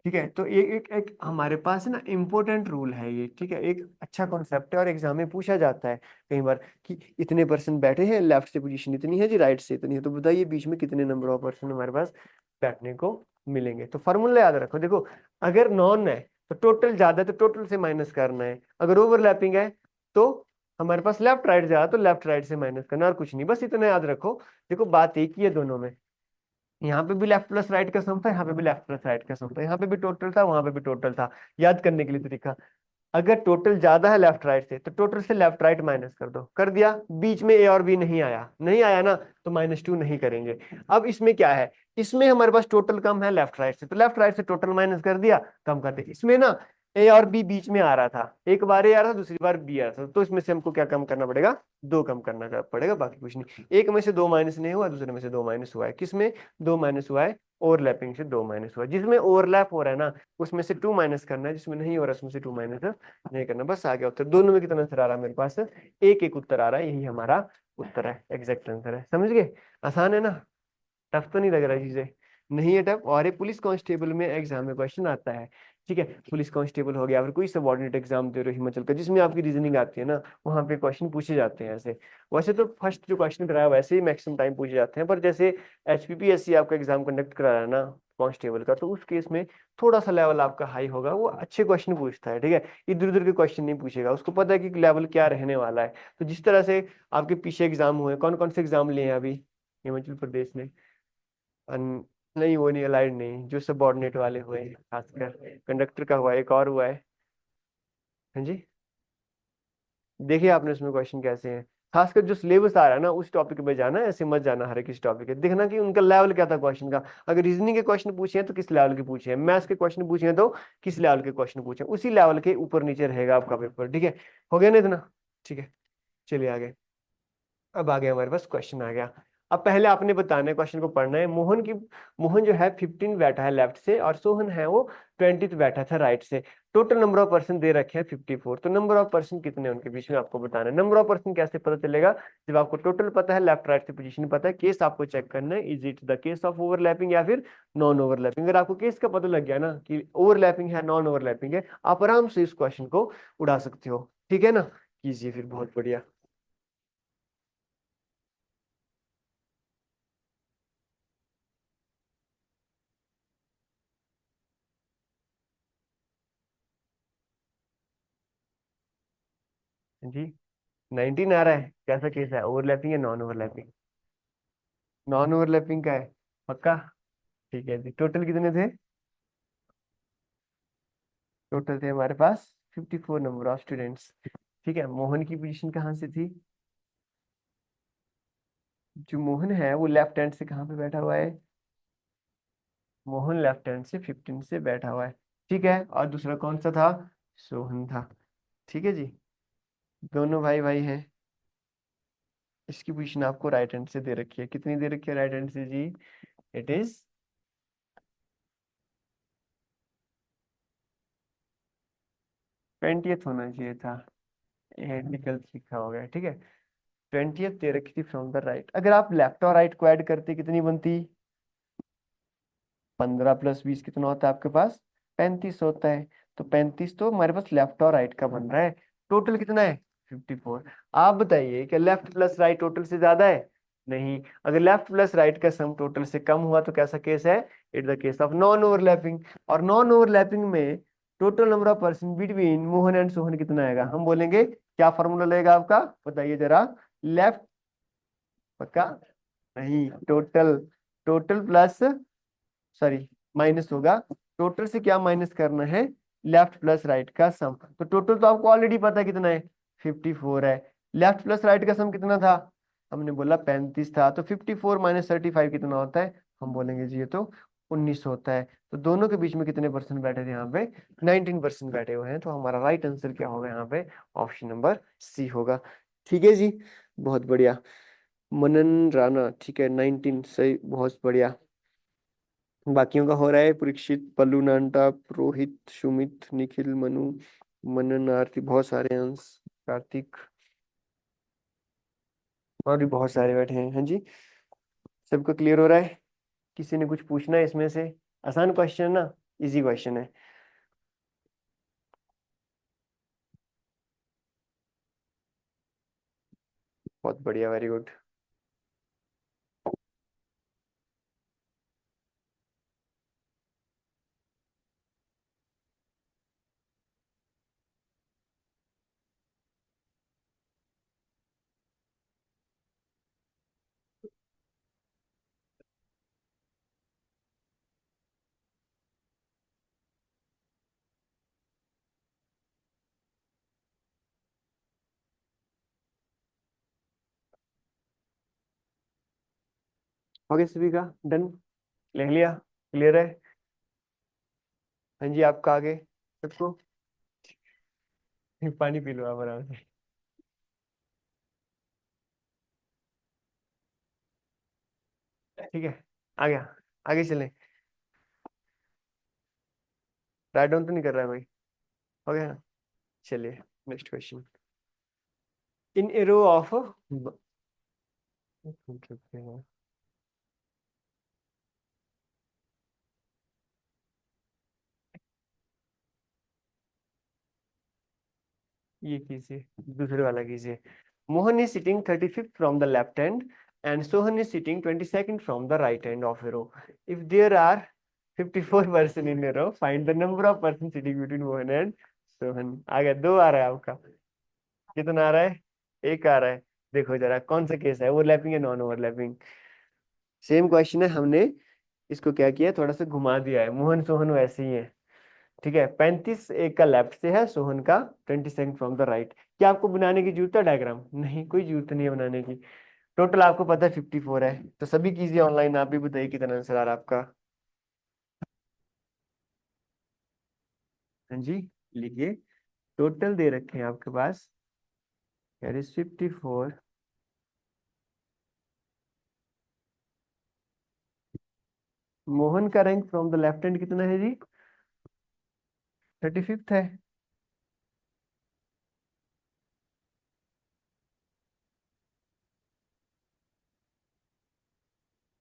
A: ठीक है, तो ये एक हमारे पास है ना इम्पोर्टेंट रूल है ये, ठीक है, एक अच्छा कॉन्सेप्ट है और एग्जाम में पूछा जाता है कई बार कि इतने पर्सन बैठे हैं, लेफ्ट से पोजीशन इतनी है जी, राइट से इतनी है, तो बताइए बीच में कितने नंबर ऑफ पर्सन हमारे पास बैठने को मिलेंगे। तो फॉर्मूला याद रखो, देखो अगर नॉन है तो टोटल ज्यादा है तो टोटल से माइनस करना है, अगर ओवरलैपिंग है तो हमारे पास लेफ्ट राइट ज्यादा तो लेफ्ट राइट से माइनस करना, और कुछ नहीं, बस इतना याद रखो। देखो बात एक ही है दोनों में, यहाँ पे भी लेफ्ट प्लस राइट का सम था, यहाँ पे भी लेफ्ट प्लस राइट का सम था, यहाँ पे भी टोटल था, वहां पे भी टोटल था। याद करने के लिए तरीका, अगर टोटल ज्यादा है लेफ्ट राइट से तो टोटल से लेफ्ट राइट माइनस कर दो, कर दिया, बीच में ए और बी नहीं आया, नहीं आया ना, तो -2 नहीं करेंगे। अब इसमें क्या है, इसमें हमारे पास टोटल कम है लेफ्ट राइट से, तो लेफ्ट राइट से टोटल माइनस कर दिया, कम कर दिया। इसमें ना ए और बी बीच में आ रहा था, एक बार ए आ रहा था दूसरी बार बी आ रहा था, तो इसमें से हमको क्या कम करना पड़ेगा, 2 कम करना पड़ेगा, बाकी कुछ नहीं। एक में से 2 माइनस नहीं हुआ, दूसरे में से 2 माइनस हुआ है, किसमें 2 माइनस हुआ है, ओवरलैपिंग से 2 माइनस हुआ, जिसमें ओवरलैप हो रहा है ना उसमें से 2 माइनस करना है, जिसमें नहीं हो रहा उसमें से 2 माइनस नहीं करना। बस आ गया उत्तर। दोनों में कितना आंसर आ रहा है मेरे पास? एक एक उत्तर आ रहा है, यही हमारा उत्तर है, एग्जैक्ट आंसर है। समझ गए? आसान है ना? टफ तो नहीं लग रहा है चीजें? नहीं है टफ। और ये पुलिस कांस्टेबल में एग्जाम में क्वेश्चन आता है, ठीक है। पुलिस कांस्टेबल हो गया, फिर कोई सबऑर्डिनेट एग्जाम दे रहे हो हिमाचल का जिसमें आपकी रीजनिंग आती है ना, वहां पे क्वेश्चन पूछे जाते हैं ऐसे। वैसे तो फर्स्ट जो क्वेश्चन कराया वैसे ही मैक्सिमम टाइम पूछे जाते हैं, पर जैसे एचपीपीएससी आपका एग्जाम कंडक्ट करा रहा है ना कांस्टेबल का, तो उस केस में थोड़ा सा लेवल आपका हाई होगा, वो अच्छे क्वेश्चन पूछता है, ठीक है। इधर उधर के क्वेश्चन नहीं पूछेगा, उसको पता है कि लेवल क्या रहने वाला है। तो जिस तरह से आपके पीछे एग्जाम हुए, कौन कौन से एग्जाम लिए हैं अभी हिमाचल प्रदेश में? नहीं, वो नहीं, अलाइड नहीं, जो सबऑर्डिनेट वाले हुए हैं, खासकर कंडक्टर का हुआ है, एक और हुआ है। हाँ जी। देखिए आपने उसमें क्वेश्चन कैसे हैं, खासकर जो सिलेबस आ रहा है ना उस टॉपिक पे जाना है, ऐसे मत जाना हर किसी टॉपिक है, देखना कि उनका लेवल क्या था क्वेश्चन का। अगर रीजनिंग के क्वेश्चन पूछे हैं तो किस लेवल के पूछे हैं, मैथ्स के क्वेश्चन पूछे हैं तो किस लेवल के क्वेश्चन पूछे हैं, उसी लेवल के ऊपर नीचे रहेगा आपका पेपर, ठीक है। हो गया ना इतना? ठीक है, चलिए आगे। अब आ गया हमारे पास क्वेश्चन आ गया। अब पहले आपने बताना है, क्वेश्चन को पढ़ना है। मोहन जो है 15 बैठा है लेफ्ट से, और सोहन है वो 20th बैठा था राइट से। टोटल नंबर ऑफ पर्सन दे रखे हैं 54। तो नंबर ऑफ पर्सन कितने हैं उनके बीच में आपको बताना है। नंबर ऑफ पर्सन कैसे पता चलेगा? जब आपको टोटल पता है, लेफ्ट राइट से पोजीशन पता है, केस आपको चेक करना है, is it the case of overlapping या फिर नॉन ओवरलैपिंग। अगर आपको केस का पता लग गया ना कि ओवरलैपिंग है नॉन ओवरलैपिंग है, आप आराम से इस क्वेश्चन को उड़ा सकते हो, ठीक है ना। कीजिए फिर, बहुत बढ़िया। जी, 19 आ रहा है, कैसा केस है, ओवरलैपिंग या नॉन ओवरलैपिंग? नॉन ओवरलैपिंग का है, पक्का? ठीक है जी। टोटल कितने थे? टोटल थे हमारे पास 54 नंबर ऑफ स्टूडेंट्स, ठीक है। मोहन की पोजीशन कहाँ से थी? जो मोहन है वो लेफ्ट हैंड से कहाँ पे बैठा हुआ है? मोहन लेफ्ट हैंड से 15 से बैठा हुआ है, ठीक है। और दूसरा कौन सा था? सोहन था, ठीक है जी। दोनों भाई भाई हैं। इसकी पोजीशन आपको राइट हैंड से दे रखी है, कितनी दे रखी है राइट हैंड से जी? इट इज 20th होना चाहिए था, ये विकल्प लिखा हो गया, ठीक है। 20th दे रखी थी फ्रॉम द राइट। अगर आप लेफ्ट और राइट को ऐड करते कितनी बनती? 15 + 20 कितना होता है आपके पास? 35 होता है। तो 35 तो हमारे पास लेफ्ट और राइट का बन रहा है। टोटल कितना है? 54। आप बताइए क्या लेफ्ट प्लस राइट टोटल से ज्यादा है? नहीं। अगर लेफ्ट प्लस राइट का सम टोटल से कम हुआ तो कैसा केस है? It the case of non overlapping. और नॉन ओवरलैपिंग में total number of person between Mohan and Sohan कितना आएगा? हम बोलेंगे क्या फॉर्मूला लगेगा आपका, बताइए जरा। लेफ्ट, पक्का? नहीं, total. Total plus, sorry, minus होगा। टोटल से क्या माइनस करना है? लेफ्ट प्लस राइट का सम। तो टोटल तो आपको ऑलरेडी पता है कितना है, 54 है। लेफ्ट प्लस राइट का सम कितना था? हमने बोला 35 था। तो 54 - 35 कितना होता है? हम बोलेंगे जी ये तो 19 होता है। तो दोनों के बीच में कितने परसेंट बैठे थे यहाँ पे? 19% बैठे हुए हैं। तो हमारा राइट आंसर क्या होगा यहाँ पे? ऑप्शन नंबर सी होगा, ठीक है जी। बहुत बढ़िया। मनन राणा, ठीक है, 19 सही, बहुत बढ़िया। बाकियों का हो रहा है, परीक्षित, पल्लू नांटा, रोहित, सुमित, निखिल, मनु, मनन, आरती, बहुत सारे अंश, कार्तिक, और भी बहुत सारे बैठे हैं, हाँ जी। सबको क्लियर हो रहा है? किसी ने कुछ पूछना है इसमें से? आसान क्वेश्चन है ना, इजी क्वेश्चन है। बहुत बढ़िया, वेरी गुड। हो गया सभी का? डन? लिख लिया? क्लियर है? हाँ जी, आपका आगे सबको? पानी पी लो आप आराम से। ठीक है, आ गया, आगे चलें। राइट डाउन तो नहीं कर रहा है भाई? हो गया ना? चलिए next question. In arrow of, ये कीजिए, दूसरे वाला कीजिए। Mohan is sitting 35th from the left hand and Sohan is sitting 22nd from the right hand of a row. If there are 54 person in a row, find the number of person sitting between Mohan and Sohan. आ गया, दो आ रहा है आपका। कितना आ रहा है? एक आ रहा है। देखो जरा कौन सा केस है, ओवरलैपिंग या नॉन ओवरलैपिंग। सेम क्वेश्चन है, हमने इसको क्या किया, थोड़ा सा घुमा दिया है। मोहन सोहन वैसे ही है। ठीक है, 35 एक का लेफ्ट से है, सोहन का 22nd फ्रॉम द राइट। क्या आपको बनाने की जरूरत है डायग्राम? नहीं, कोई जरूरत नहीं है बनाने की। टोटल आपको पता है 54 है, तो सभी कीजिए ऑनलाइन। आप भी बताइए कितना आंसर आ रहा है आपका। हाँ जी, लिखिए। टोटल दे रखे हैं आपके पास, दैट इज 54। मोहन का rank from the left hand कितना है जी? 35th है।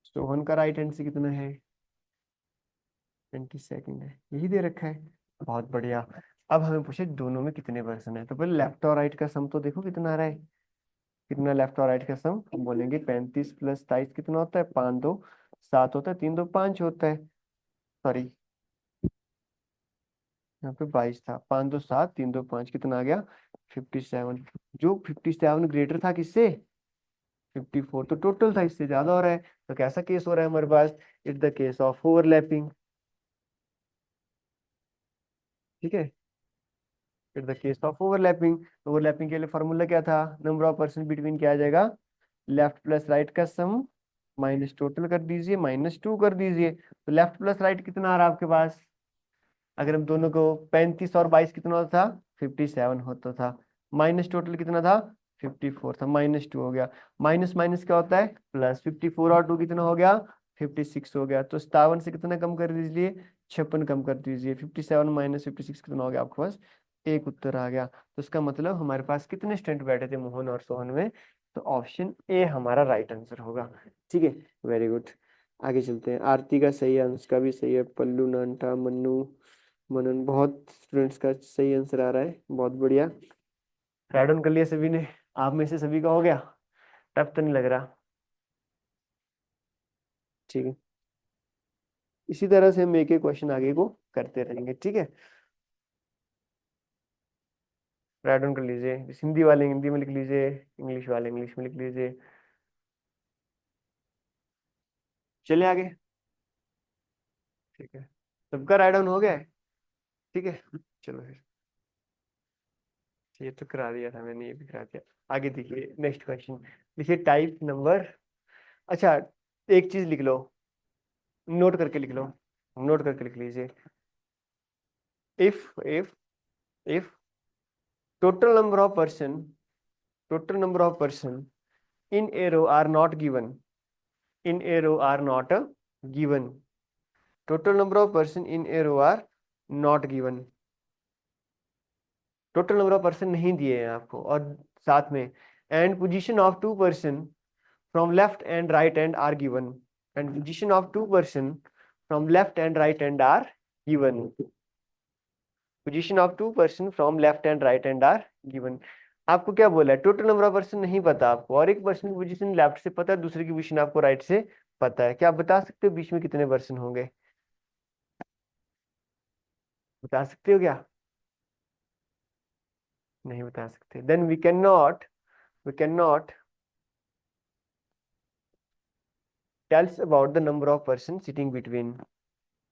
A: सोहन का राइट हैंड से कितना है? 22nd है, यही दे रखा है। बहुत बढ़िया। अब हमें पूछे दोनों में कितने पर्सन है, तो पहले लेफ्ट और राइट का सम तो देखो कितना आ रहा है। कितना लेफ्ट और राइट का सम? हम बोलेंगे 35 + 27 कितना होता है? 5 2 7 होता है, 3 2 5 होता है। सॉरी, यहाँ पे 22 था। 5 2 7, 3 2 5, कितना आ गया? 57। जो 57 ग्रेटर था किससे? 54। तो टोटल था इससे ज्यादा हो रहा है। तो कैसा केस हो रहा है हमारे पास? It's the case of overlapping. ठीक है, it's the case of overlapping. Overlapping के लिए फॉर्मूला क्या था? नंबर ऑफ पर्सन बिटवीन क्या आ जाएगा? लेफ्ट प्लस राइट का सम माइनस टोटल कर दीजिए, -2 कर दीजिए। तो लेफ्ट प्लस राइट कितना आ रहा है आपके पास? अगर हम दोनों को, 35 और 22 कितना होता था? 57 होता था। माइनस टोटल कितना था? 54 था, -2 हो गया। माइनस माइनस क्या होता है? प्लस। 54 और 2 कितना हो गया? 56 हो गया। तो 57 से कितना कम कर दीजिए? 56 कम कर दीजिए। 57 - 56 कितना हो गया आपके पास? एक उत्तर आ गया। तो इसका मतलब हमारे पास कितने स्टूडेंट बैठे थे मोहन और सोहन में? तो ऑप्शन ए हमारा राइट आंसर होगा। ठीक है, वेरी गुड। आगे चलते हैं। आरती का सही है, अनुष्का भी सही है, पल्लू, नानटा, मन्नू, मनन, बहुत स्टूडेंट्स का सही आंसर आ रहा है। बहुत बढ़िया। राइट ऑन कर लिया सभी ने? आप में से सभी का हो गया? टफ तो नहीं लग रहा? ठीक है, इसी तरह से हम एक एक क्वेश्चन आगे को करते रहेंगे। ठीक है, राइट ऑन कर लीजिए। हिंदी वाले हिंदी में लिख लीजिए, इंग्लिश वाले इंग्लिश में लिख लीजिए। चलिए आगे। ठीक है, सबका राइट डाउन हो गया है? ठीक है, चलो फिर। ये तो करा दिया था मैंने, ये भी करा दिया। आगे देखिए नेक्स्ट क्वेश्चन। देखिए टाइप नंबर, अच्छा, एक चीज लिख लो, नोट करके लिख लो, नोट करके लिख लीजिए। If if total number of person total number of person in a row are not given, in a row are not given, total number of person in a row are not given, total number of person नहीं दिए हैं आपको, और साथ में and position of 2 person from left and right hand are given, and position of 2 person from left and right hand are given, position of 2 person from left and right hand are given. आपको क्या बोला है? Total number of person नहीं पता आपको, और एक person की पोजीशन लेफ्ट से पता है, दूसरे की पोजीशन आपको राइट से पता है। क्या आप बता सकते हो बीच में कितने पर्सन होंगे? बता सकते हो क्या? नहीं बता सकते? Then we can not tells about the number of persons sitting between,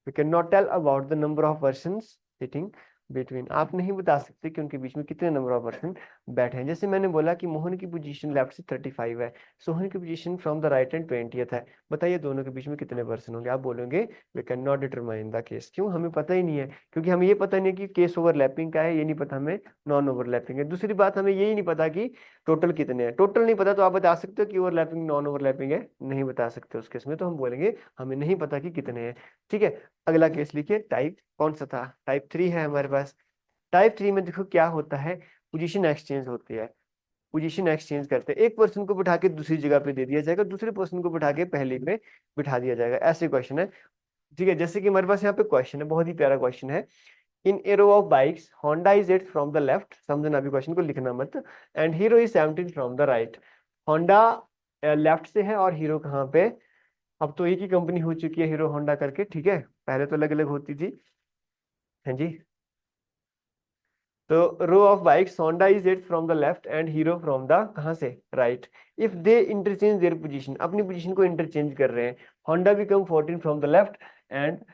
A: we cannot tell about the number of persons sitting between। आप नहीं बता सकते कि उनके बीच में कितने नंबर ऑफ पर्सन बैठे हैं। जैसे मैंने बोला कि मोहन की पोजीशन लेफ्ट से 35 है, सोहन की position from the right hand 20th है। बताइए दोनों के बीच में कितने पर्सन होंगे? आप बोलोगे we can not determine the case. क्यों? हमें पता ही नहीं है, क्योंकि हमें ये पता नहीं कि केस ओवरलैपिंग का है, ये नहीं पता हमें नॉन ओवरलैपिंग है। दूसरी बात, हमें यही नहीं पता कि टोटल कितने हैं। टोटल नहीं पता तो आप बता सकते हो कि ओवरलैपिंग नॉन ओवरलैपिंग है? नहीं बता सकते। उस केस में तो हम बोलेंगे हमें नहीं पता कि कितने हैं। ठीक है, अगला केस लिखिए, टाइप कौन सा था, टाइप 3 है हमारे पास। टाइप 3 में देखो क्या होता है, पोजीशन एक्सचेंज होती है। पोजीशन एक्सचेंज करते हैं, एक पर्सन को बिठा के दूसरी जगह पे दे दिया जाएगा, दूसरे पर्सन को बिठा के पहले पे बिठा दिया जाएगा, ऐसे क्वेश्चन है। ठीक है, जैसे कि हमारे पास यहाँ पे क्वेश्चन है, बहुत ही प्यारा क्वेश्चन है। In a row of bikes Honda is 8 from the left, समझना अभी क्वेश्चन को, लिखना मत, and Hero is 17 from the right. Honda left से है और हीरो कहाँ पे, अब तो एक ही कंपनी हो चुकी है हीरो होंडा करके, ठीक है, पहले तो अलग अलग होती थी। हाँ जी। तो row of bikes Honda is eight from the left and Hero from the कहाँ से, right. If they interchange their position, अपनी पोजीशन को इंटरचेंज कर रहे हैं, Honda become 14 from the left and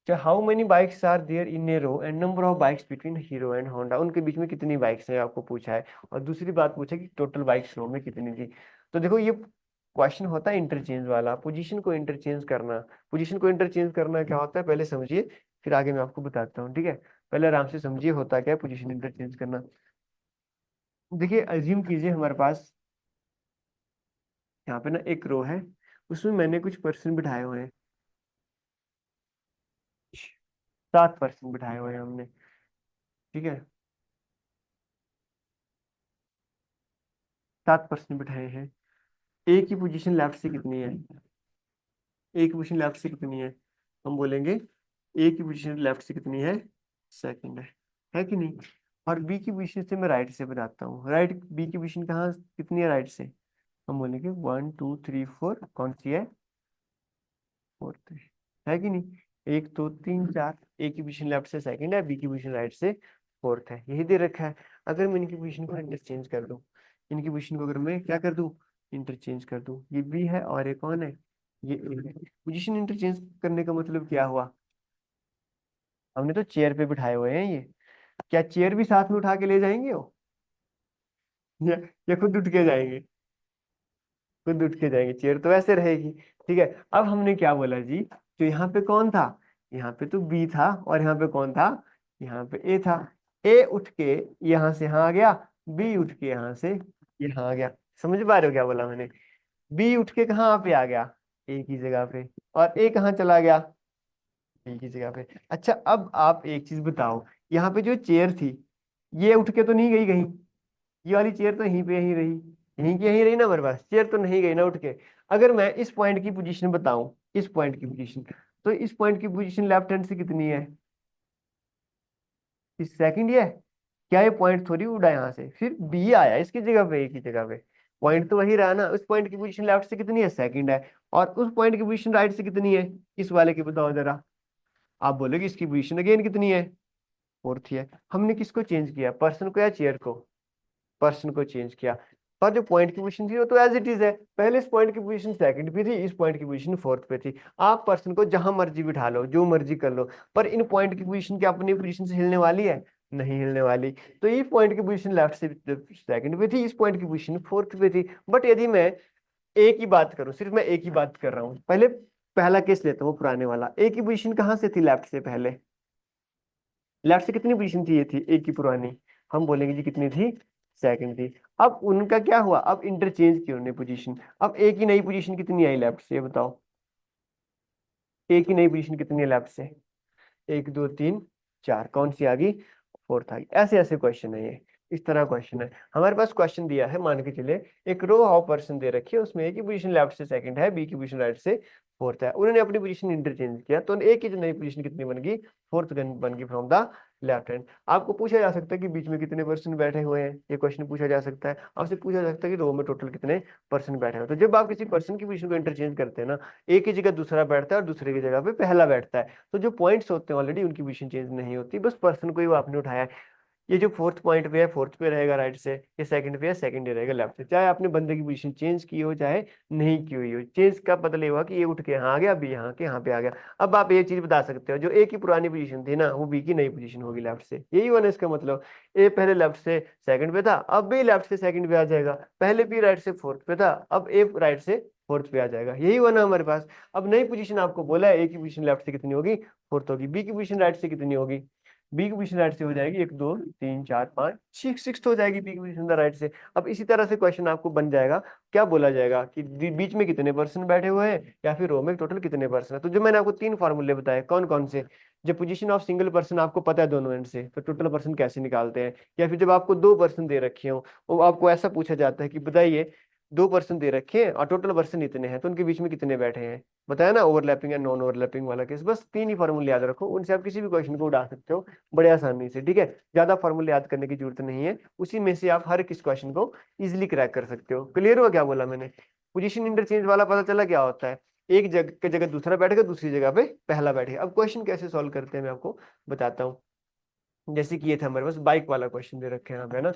A: how many bikes are there in a row and number of bikes between Hero and Honda, उनके बीच में कितनी बाइक्स हैं आपको पूछा है। और दूसरी बात पूछा कि टोटल बाइक्स रो में कितनी थी। तो देखो ये क्वेश्चन होता है इंटरचेंज वाला, पोजीशन को इंटरचेंज करना। पोजीशन को इंटरचेंज करना क्या होता है पहले समझिए, फिर आगे मैं आपको बताता हूँ, ठीक है। पहले आराम से समझिए होता क्या है पोजीशन इंटरचेंज करना। देखिए अज्यूम कीजिए हमारे पास यहाँ पे ना एक रो है, उसमें मैंने कुछ पर्सन बिठाए हुए हैं, 7 पर्सन बिठाए हुए हैं हमने, ठीक है, 7 पर्सन बिठाए हैं। ए की पोजीशन लेफ्ट से कितनी है, ए की पोजीशन लेफ्ट से कितनी है, हम बोलेंगे ए की पोजीशन लेफ्ट से कितनी है, सेकंड है कि नहीं। और बी की पोजीशन से मैं राइट से बताता हूँ, राइट बी की पोजीशन कहाँ कितनी है राइट से, हम बोलेंगे 1 2 3 4, कौन सी है, फोर्थ है कि नहीं। 1 2 3 4, ए की पोजीशन लेफ्ट से सेकंड है, बी की पोजीशन राइट से फोर्थ है, यही दे रखा है। अगर मैं इनकी पोजीशन को इंटरचेंज कर दूं, इनकी पोजीशन को अगर मैं क्या कर दूं, इंटरचेंज कर दूं, ये बी है और ये कौन है, ये ए है। पोजीशन इंटरचेंज करने का मतलब क्या हुआ, हमने तो चेयर पे बिठाए हुए हैं ये, क्या चेयर भी साथ में उठा के ले जाएंगे वो, या, या खुद उठ के जाएंगे, खुद उठ के जाएंगे, चेयर तो वैसे रहेगी। ठीक है, अब हमने क्या बोला जी, तो यहाँ पे कौन था, यहाँ पे तो बी था, और यहाँ पे कौन था, यहाँ पे ए था। ए उठ के यहाँ से यहाँ आ गया, बी उठ के यहाँ से यहाँ आ गया। समझ पा रहे हो क्या बोला मैंने, बी उठ के कहाँ पे आ गया, ए की जगह पे, और ए कहाँ चला गया, बी की जगह पे। अच्छा अब आप एक चीज बताओ, यहाँ पे जो चेयर थी, ये उठ के तो नहीं गई कहीं, ये वाली चेयर तो यहीं पे यहीं रही, यहीं की यहीं रही ना हमारे पास, चेयर तो नहीं गई ना उठ के। अगर मैं इस पॉइंट की पोजीशन बताऊं, इस पॉइंट की पोजीशन, तो इस पॉइंट की पोजीशन लेफ्ट हैंड से कितनी है, इस सेकंड ही है। क्या ये पॉइंट थोड़ी उड़ा यहाँ से, फिर बी आया इसकी जगह पे, एक ही जगह पे, पॉइंट तो वही रहा ना। उस पॉइंट की पोजीशन लेफ्ट से कितनी है, सेकंड है, और उस पॉइंट की पोजीशन राइट से कितनी है, इस वाले की बताओ जरा। आप बोलोगे इसकी पोजीशन अगेन कितनी है, फोर्थ है। हमने किसको चेंज किया, पर्सन को या चेयर को, पर्सन को चेंज किया। पर जो पॉइंट की पोजीशन थी वो तो एज इट इज है, पहले इस पॉइंट की पोजीशन सेकंड पे थी, इस पॉइंट की पोजीशन फोर्थ पे थी। आप पर्सन को जहां मर्जी बिठा लो, जो मर्जी कर लो, पर इन पॉइंट की पोजीशन क्या अपनी पोजीशन से हिलने वाली है, नहीं हिलने वाली। तो ये पॉइंट की पोजीशन लेफ्ट से सेकंड पे थी, इस पॉइंट की पोजीशन फोर्थ पे थी। बट यदि मैं ए की बात करूं, सिर्फ मैं ए की बात कर रहा हूं, पहले पहला केस लेता हूँ पुराने वाला, ए की पोजीशन कहाँ से थी, लेफ्ट से, पहले लेफ्ट से कितनी पोजीशन थी, ये थी ए की पुरानी, हम बोलेंगे जी कितनी थी, सेकंड थी। अब उनका क्या हुआ, अब इंटरचेंज की उन्होंने पोजीशन, अब ए की नई पोजीशन कितनी आई लेफ्ट से, ये बताओ, ए की नई पोजीशन कितनी है लेफ्ट से, 1 2 3 4, कौन सी आ गई, फोर्थ आ गई। ऐसे ऐसे क्वेश्चन है ये, इस तरह क्वेश्चन है हमारे पास। क्वेश्चन दिया है, मान के चले एक रो ऑफ पर्सन दे रखी है, उसमें ए की पोजीशन लेफ्ट से सेकंड है, बी की पोजीशन राइट से फोर्थ है, उन्होंने अपनी पोजीशन इंटरचेंज किया, तो ए की जो नई पोजीशन कितनी बन गई, फोर्थ बन गई फ्रॉम द लेफ्ट हैंड। आपको पूछा जा सकता है कि बीच में कितने पर्सन बैठे हुए हैं, ये क्वेश्चन पूछा जा सकता है आपसे, पूछा जा सकता है कि रो में टोटल कितने पर्सन बैठे हैं। तो जब आप किसी पर्सन की पोजीशन को इंटरचेंज करते हैं ना, एक की जगह दूसरा बैठता है और दूसरे की जगह पे पहला बैठता है, तो जो पॉइंट्स होते हैं ऑलरेडी उनकी पोजीशन चेंज नहीं होती, बस पर्सन को ही वो आपने उठाया है। ये जो फोर्थ पॉइंट पे है, फोर्थ पे रहेगा राइट से, ये सेकंड पे है, सेकंड ही रहेगा लेफ्ट से, चाहे आपने बंदे की पोजीशन चेंज की हो चाहे नहीं की हुई हो। चेंज का मतलब ये हुआ कि ये उठ के यहाँ आ गया, बी यहाँ के यहाँ पे आ गया। अब आप ये चीज बता सकते हो, जो ए की पुरानी पोजीशन थी ना, वो बी की नई पोजीशन होगी लेफ्ट से, यही हुआ ना इसका मतलब। ए पहले लेफ्ट से सेकंड पे था, अब बी लेफ्ट से सेकंड पे आ जाएगा, पहले बी राइट से फोर्थ पे था, अब ए राइट से फोर्थ पे आ जाएगा, यही हुआ ना हमारे पास। अब नई पोजीशन आपको बोला है, ए की पोजीशन लेफ्ट से कितनी होगी, फोर्थ होगी, बी की पोजीशन राइट से कितनी होगी, बी की पोजीशन राइट से हो जाएगी, 1 2 3 4 5 सिक्स हो जाएगी बी की पोजीशन राइट से। अब इसी तरह से क्वेश्चन आपको बन जाएगा, क्या बोला जाएगा कि बीच में कितने पर्सन बैठे हुए हैं, या फिर रो में टोटल कितने पर्सन है। तो जो मैंने आपको 3 फार्मूले बताए, कौन कौन से, जब पोजीशन ऑफ सिंगल पर्सन आपको पता है दोनों एंड से, तो टोटल पर्सन कैसे निकालते हैं, या फिर जब आपको 2 पर्सन दे रखे हो, वो आपको ऐसा पूछा जाता है कि बताइए 2 पर्सन दे रखे हैं और टोटल पर्सन इतने हैं, तो उनके बीच में कितने बैठे हैं। बताया ना, ओवरलैपिंग एंड नॉन ओवरलैपिंग वाला केस। बस 3 ही फार्मूले याद रखो, उनसे आप किसी भी क्वेश्चन को उड़ा सकते हो बड़े आसानी से, ठीक है। ज्यादा फार्मूले याद करने की जरूरत नहीं है, उसी में से आप हर किस क्वेश्चन को इजिली क्रैक कर सकते हो। क्लियर हुआ क्या बोला मैंने। पोजीशन इंटरचेंज वाला पता चला क्या होता है, एक जगह की जगह दूसरा बैठेगा, दूसरी जगह पे पहला बैठेगा। अब क्वेश्चन कैसे सॉल्व करते हैं मैं आपको बताता हूँ। जैसे कि ये था हमारे पास बाइक वाला क्वेश्चन दे रखे हैं यहाँ पे ना।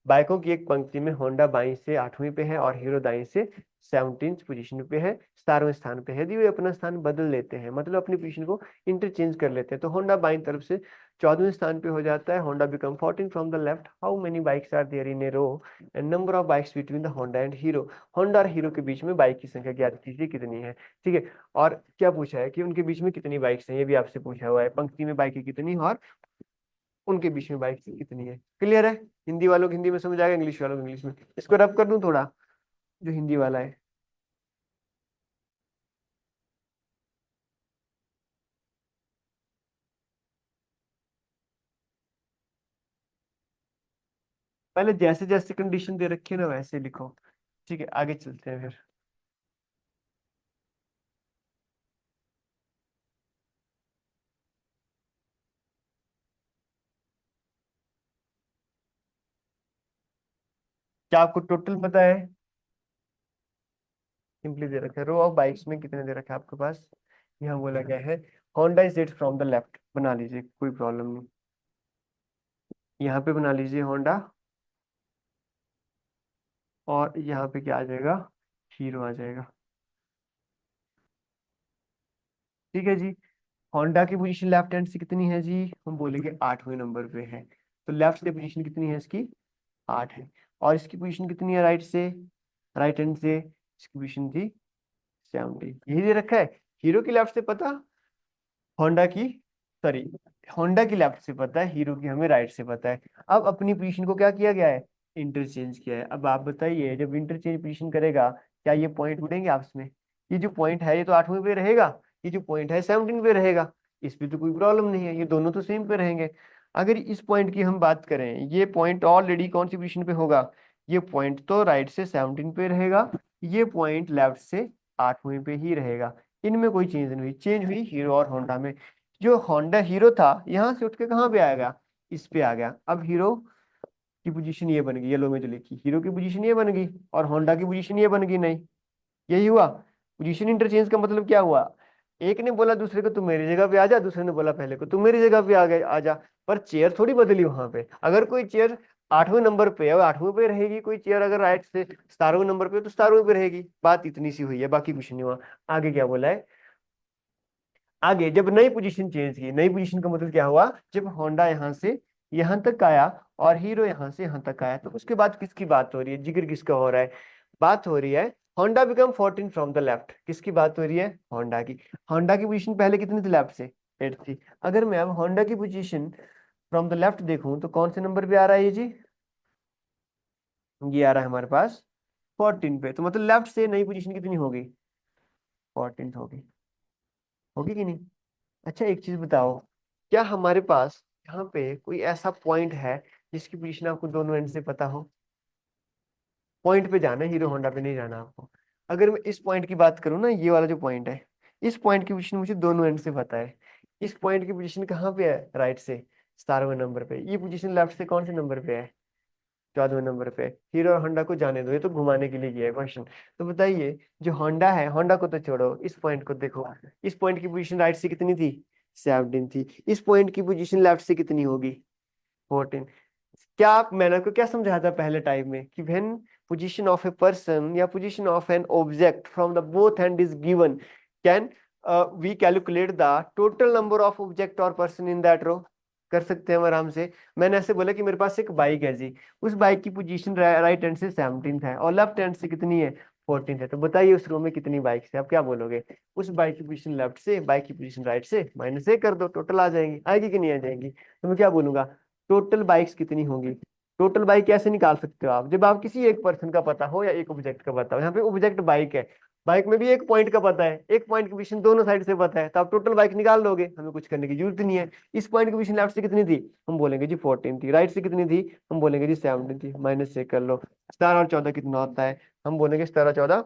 A: बाइकों की एक पंक्ति में होंडा बाईं से 8वीं पे है और हीरो दाईं से 17वीं पोजीशन पे है, 17वें स्थान पे है। यदि वे अपना स्थान बदल लेते हैं, मतलब अपनी पोजीशन को इंटरचेंज कर लेते हैं, तो होंडा बाईं तरफ से 14वें स्थान पे हो जाता है। Honda become 14 from the left. How many bikes are there in a row and number of bikes between the Honda and Hero. Honda और हीरो के बीच में बाइक की संख्या ज्ञात कीजिए कितनी है, ठीक है। और क्या पूछा है कि उनके बीच में कितनी बाइक्स हैं, ये भी आपसे पूछा हुआ है, पंक्ति में बाइक कितनी और उनके बीच में बाइक कितनी है। क्लियर है। हिंदी वालों को हिंदी में समझ आएगा, इंग्लिश वालों को इंग्लिश में। इसको रब कर दूं थोड़ा, जो हिंदी वाला है। पहले जैसे जैसे कंडीशन दे रखी है ना वैसे लिखो, ठीक है। आगे चलते हैं फिर। क्या आपको टोटल पता है। सिंपली दे रखा है रो ऑफ बाइक्स में कितने दे रखा है आपके पास। यहाँ बोला गया है Honda is it from the left, बना लीजिए कोई प्रॉब्लम नहीं। यहाँ पे बना लीजिए होंडा, और यहाँ पे क्या आ जाएगा, हीरो आ जाएगा। ठीक है जी। होंडा की पोजीशन लेफ्ट हैंड से कितनी है जी, हम बोलेंगे 8वें नंबर पे है। तो लेफ्ट से पोजीशन कितनी है इसकी, 8 है। और इसकी पोजीशन कितनी है राइट से, राइट हैंड से इसकी पोजीशन थी 70। यही दे रखा है। हीरो की लेफ्ट से पता, होंडा की, सॉरी, होंडा की लेफ्ट से पता है, हीरो की हमें राइट से पता है। अब अपनी पोजीशन को क्या किया गया है, इंटरचेंज किया है। अब आप बताइए, जब इंटरचेंज पोजीशन करेगा, क्या ये पॉइंट उड़ेंगे आपस में। ये जो पॉइंट है ये तो 8वें पे रहेगा, ये जो पॉइंट है 17 पे रहेगा। इस पे तो कोई प्रॉब्लम नहीं है, ये दोनों तो सेम पे रहेंगे। अगर इस पॉइंट की हम बात करें, ये पॉइंट ऑलरेडी कौन सी पोजीशन पे होगा, ये पॉइंट तो राइट से 17 पे रहेगा, ये पॉइंट लेफ्ट से 8वें पे ही रहेगा। इनमें कोई चेंज नहीं हुई, चेंज हुई हीरो और होंडा में। जो होंडा हीरो था यहाँ से उठ के कहाँ पे आएगा, इस पे आ गया। अब हीरो की पोजीशन ये बन गई, येलो में जो लिखी, हीरो की पोजीशन ये बन गई और होंडा की पोजीशन ये बन गई। नहीं, यही हुआ। पोजीशन इंटरचेंज का मतलब क्या हुआ, एक ने बोला दूसरे को तू मेरी जगह पे आ जा, दूसरे ने बोला पहले को तू मेरी जगह पे आ गए आ जा। पर चेयर थोड़ी बदली वहां पे। अगर कोई चेयर 8वें नंबर पे है वो 8वें पे रहेगी, कोई चेयर अगर राइट से 17वें नंबर पे है तो 17वें पे रहेगी। बात इतनी सी हुई है, बाकी कुछ नहीं हुआ। आगे क्या बोला है, आगे जब नई पोजीशन चेंज की, नई पोजीशन का मतलब क्या हुआ, जब होंडा यहाँ से यहाँ तक आया और हीरो यहाँ से यहाँ तक आया, तो उसके बाद किसकी बात हो रही है, जिक्र किसका हो रहा है, बात हो रही है Honda become 14 from the left. किसकी बात हो रही है, होंडा की। होंडा की पोजीशन पहले कितनी थी लेफ्ट से, 8 थी। अगर मैं अब होंडा की पोजीशन फ्रॉम द लेफ्ट देखूं तो कौन से नंबर पे आ रहा है ये जी, ये आ रहा है हमारे पास 14 पे। तो मतलब लेफ्ट से नई पोजीशन कितनी होगी, 14 होगी। होगी कि नहीं। अच्छा एक चीज बताओ, क्या हमारे पास यहाँ पे कोई ऐसा पॉइंट है जिसकी पोजीशन आपको दोनों एंड से पता हो। पॉइंट पे जाना है, हीरो होंडा पे नहीं जाना आपको। अगर मैं इस पॉइंट की बात करूँ ना, ये वाला जो पॉइंट है, इस पॉइंट की पोजीशन मुझे दोनों एंड से पता है। इस पॉइंट की पोजीशन कहाँ पे है, राइट से 17वें नंबर पे। ये पोजीशन लेफ्ट से कौन से नंबर पे है, 14वें नंबर पे। हीरो और होंडा को जाने दो, ये तो घुमाने के लिए किया है क्वेश्चन। तो बताइए, जो होंडा है, होंडा को तो छोड़ो, इस पॉइंट को देखो। इस पॉइंट की पोजीशन राइट से कितनी थी, 17 थी। इस पॉइंट की पोजीशन लेफ्ट से कितनी होगी, 14। क्या आप, मैंने आपको क्या समझाया था पहले टाइम में कि when position of a person या position of an object from the both hand is given, can we calculate the total number of object और पर्सन इन दैट रो। कर सकते हैं हम आराम से। मैंने ऐसे बोला कि मेरे पास एक बाइक है जी, उस बाइक की पोजीशन राइट हैंड से 17 है और लेफ्ट हैंड से कितनी है, 14 है। तो बताइए उस रो में कितनी बाइक्स है, आप क्या बोलोगे? उस बाइक की पोजीशन लेफ्ट से, बाइक की पोजीशन राइट से माइनस एक कर दो, टोटल आ जाएंगी। आएगी कि नहीं आ जाएगी? तो मैं क्या बोलूंगा, टोटल बाइक्स कितनी होंगी। टोटल बाइक कैसे निकाल सकते हो आप, जब आप किसी एक पर्सन का पता हो या एक ऑब्जेक्ट का पता हो। यहाँ पे ऑब्जेक्ट बाइक है, बाइक में भी एक पॉइंट का पता है, एक पॉइंट की पोजीशन दोनों साइड से पता है, तो आप टोटल बाइक निकाल लोगे, हमें कुछ करने की जरूरत नहीं है। इस पॉइंट की पोजीशन लेफ्ट से कितनी थी, हम बोलेंगे जी 14 थी। राइट से कितनी थी, हम बोलेंगे जी 17 थी। माइनस से कर लो, 17 और 14 कितना होता है, हम बोलेंगे 17 14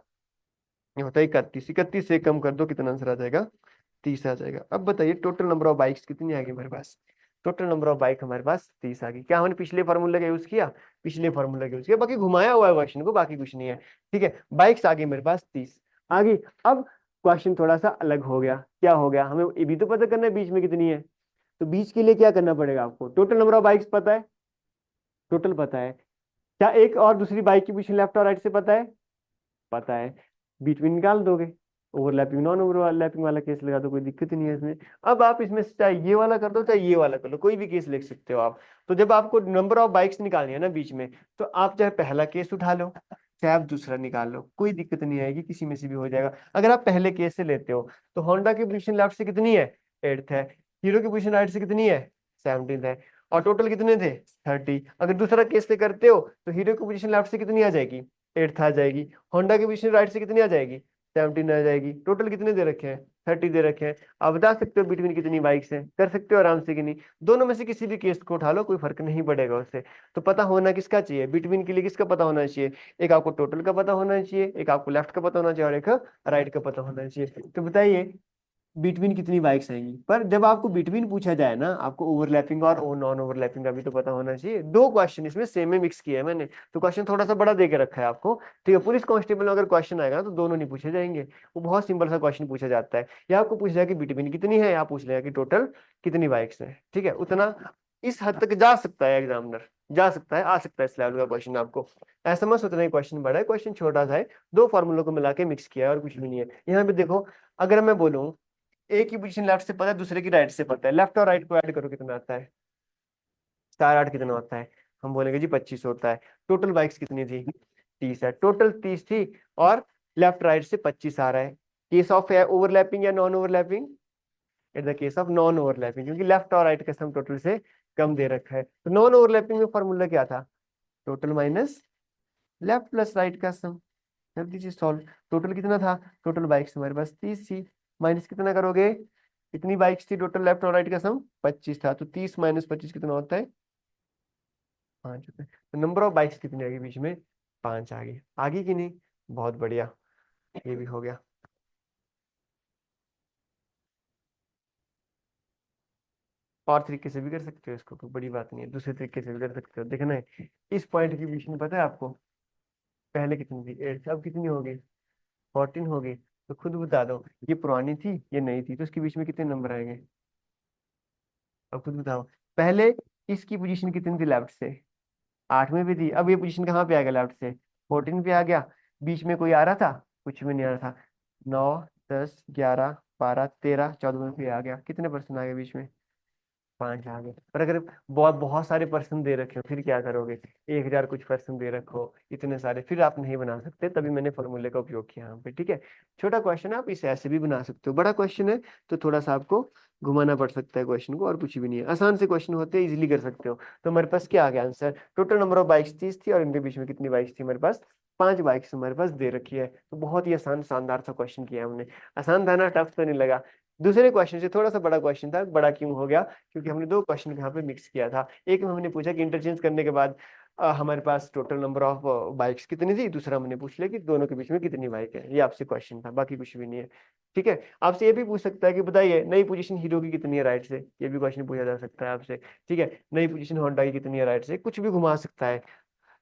A: ये होता है 31। 31 से कम कर दो, कितना आंसर आ जाएगा, 30 आ जाएगा। अब बताइए टोटल नंबर ऑफ बाइक्स कितनी आ गई हमारे पास। टोटल नंबर ऑफ बाइक हमारे पास 30 आ गई। क्या हमने पिछले फॉर्मूले का यूज किया, पिछले फॉर्मूले का यूज किया, बाकी घुमाया हुआ है क्वेश्चन को, बाकी कुछ नहीं है। ठीक है, बाइक्स आ गई मेरे पास 30 आ गई। अब क्वेश्चन थोड़ा सा अलग हो गया, क्या हो गया, हमें ये भी तो पता करना है बीच में कितनी है। तो बीच के लिए क्या करना पड़ेगा आपको, टोटल नंबर ऑफ बाइक्स पता है, टोटल पता है, क्या एक और दूसरी बाइक की पोजीशन लेफ्ट और राइट से पता है, पता है, बीच में निकाल दोगे। ओवरलैपिंग नॉन ओवरलैपिंग वाला केस लगा दो, कोई दिक्कत ही नहीं है इसमें। अब आप इसमें से चाहे ये वाला कर दो चाहे ये वाला कर लो, कोई भी केस लिख सकते हो आप। तो जब आपको नंबर ऑफ बाइक्स निकालनी है ना बीच में, तो आप चाहे पहला केस उठा लो चाहे आप दूसरा निकाल लो, कोई दिक्कत नहीं आएगी, किसी में से भी हो जाएगा। अगर आप पहले केस से लेते हो तो होंडा की पोजीशन लेफ्ट से कितनी है, 8th है। हीरो की पोजीशन राइट से कितनी है, 17th है। और टोटल कितने थे, 30। अगर दूसरा केस से करते हो तो हीरो की पोजीशन लेफ्ट से कितनी आ जाएगी, 8th आ जाएगी। होंडा की पोजीशन राइट से कितनी आ जाएगी, 17 आ जाएगी। टोटल कितने दे रखे हैं, 30 दे रखे हैं। आप बता सकते हो बिटवीन कितनी बाइक्स हैं, कर सकते हो आराम से कि नहीं। दोनों में से किसी भी केस को उठा लो, कोई फर्क नहीं पड़ेगा उससे। तो पता होना किसका चाहिए, बिटवीन के लिए किसका पता होना चाहिए, एक आपको टोटल का पता होना चाहिए, एक आपको लेफ्ट का पता होना चाहिए, और एक राइट का पता होना चाहिए। तो बताइए बिटवीन कितनी बाइक्स आएंगी। पर जब आपको बिटवीन पूछा जाए ना, आपको ओवरलैपिंग और नॉन ओवरलैपिंग का भी तो पता होना चाहिए। दो क्वेश्चन इसमें सेम में मिक्स किया है मैंने, तो क्वेश्चन थोड़ा सा बड़ा दे के रखा है आपको। ठीक है, पुलिस कांस्टेबल में अगर क्वेश्चन आएगा ना तो दोनों नहीं पूछे जाएंगे, वो बहुत सिंपल सा क्वेश्चन पूछा जाता है। या आपको पूछा जाए कि बिटवीन कितनी है, या पूछ लेगा कि टोटल कितनी बाइक्स है। ठीक है, उतना इस हद तक जा सकता है एग्जामिनर, जा सकता है, आ सकता है इस लेवल का क्वेश्चन आपको। ऐसा मत सोचना क्वेश्चन बड़ा है, क्वेश्चन छोटा सा है, दो फॉर्मूलों को मिला के मिक्स किया है और कुछ भी नहीं है। यहाँ पे देखो, अगर मैं बोलूं एक की पोजीशन लेफ्ट से पता है, दूसरे की राइट से पता है, लेफ्ट और राइट को ऐड करो कितना आता है, 4 8 कितना होता है, हम बोलेंगे जी 25 होता है। टोटल बाइक्स कितनी थी, 30 है, टोटल 30 थी। और लेफ्ट राइट से 25 आ रहा है। केस ऑफ है ओवरलैपिंग या non overlapping, in the case of non overlapping, क्योंकि लेफ्ट और राइट का सम टोटल से कम दे रखा है। तो नॉन ओवरलैपिंग में फॉर्मूला क्या था, total minus left plus right का सम। कर दीजिए सॉल्व। टोटल कितना था, टोटल बाइक्स हमारे पास 30 थी, माइनस कितना करोगे, कितनी बाइक्स थी टोटल, लेफ्ट और राइट का सम 25 था, तो 30 माइनस 25 कितना होता है, 5 होता है। तो नंबर ऑफ बाइक्स कितनी आ गई बीच में, 5 आ गई। आगे की नहीं, बहुत बढ़िया, ये भी हो गया। और तरीके से भी कर सकते हो इसको, कोई बड़ी बात नहीं है, दूसरे तरीके से भी कर सकते हो। देखना है इस पॉइंट की बीच में, पता है आपको पहले कितनी थी, 8, अब कितनी हो गई, 14 हो गई। तो खुद बता दो, ये पुरानी थी ये नई थी, तो इसके बीच में कितने नंबर आएंगे, अब खुद बताओ। पहले इसकी पोजीशन कितनी थी लेफ्ट से, 8 में भी थी, अब ये पोजीशन कहाँ पे आ गया, लेफ्ट से 14 पे आ गया। बीच में कोई आ रहा था, कुछ भी नहीं आ रहा था। 9 10 11 12 13 14 में भी आ गया, कितने परसेंट आ गए बीच में, 5 आ गए। पर अगर बहुत बहुत सारे पर्सन दे रखे हो फिर क्या करोगे, 1000 कुछ पर्सन दे रखो, इतने सारे फिर आप नहीं बना सकते, तभी मैंने फॉर्मूले का उपयोग किया यहाँ पे। ठीक है, छोटा क्वेश्चन है, आप इसे ऐसे भी बना सकते हो। बड़ा क्वेश्चन है तो थोड़ा सा आपको घुमाना पड़ सकता है क्वेश्चन को, और कुछ भी नहीं है। आसान से क्वेश्चन होते हैं, इजीली कर सकते हो। तो हमारे पास क्या आ गया answer, total number of bikes 30 थी, और इनके बीच में कितनी बाइक्स थी हमारे पास, 5 बाइक्स हमारे पास दे रखी है। तो बहुत ही आसान शानदार सा क्वेश्चन किया हमने। आसान था ना, टफ तो नहीं लगा। दूसरे क्वेश्चन से थोड़ा सा बड़ा क्वेश्चन था, बड़ा क्यों हो गया, क्योंकि हमने दो क्वेश्चन यहाँ पे मिक्स किया था। एक में हमने पूछा कि इंटरचेंज करने के बाद हमारे पास टोटल नंबर ऑफ बाइक्स कितनी थी, दूसरा हमने पूछ लिया कि दोनों के बीच में कितनी बाइक है। ये आपसे क्वेश्चन था, बाकी कुछ भी नहीं है। ठीक है, आपसे ये भी पूछ सकता है कि बताइए नई पोजीशन हीरो की कितनी है राइट से, ये भी क्वेश्चन पूछा जा सकता है आपसे। ठीक है, नई पोजीशन होंडा की कितनी है राइट से, कुछ भी घुमा सकता है।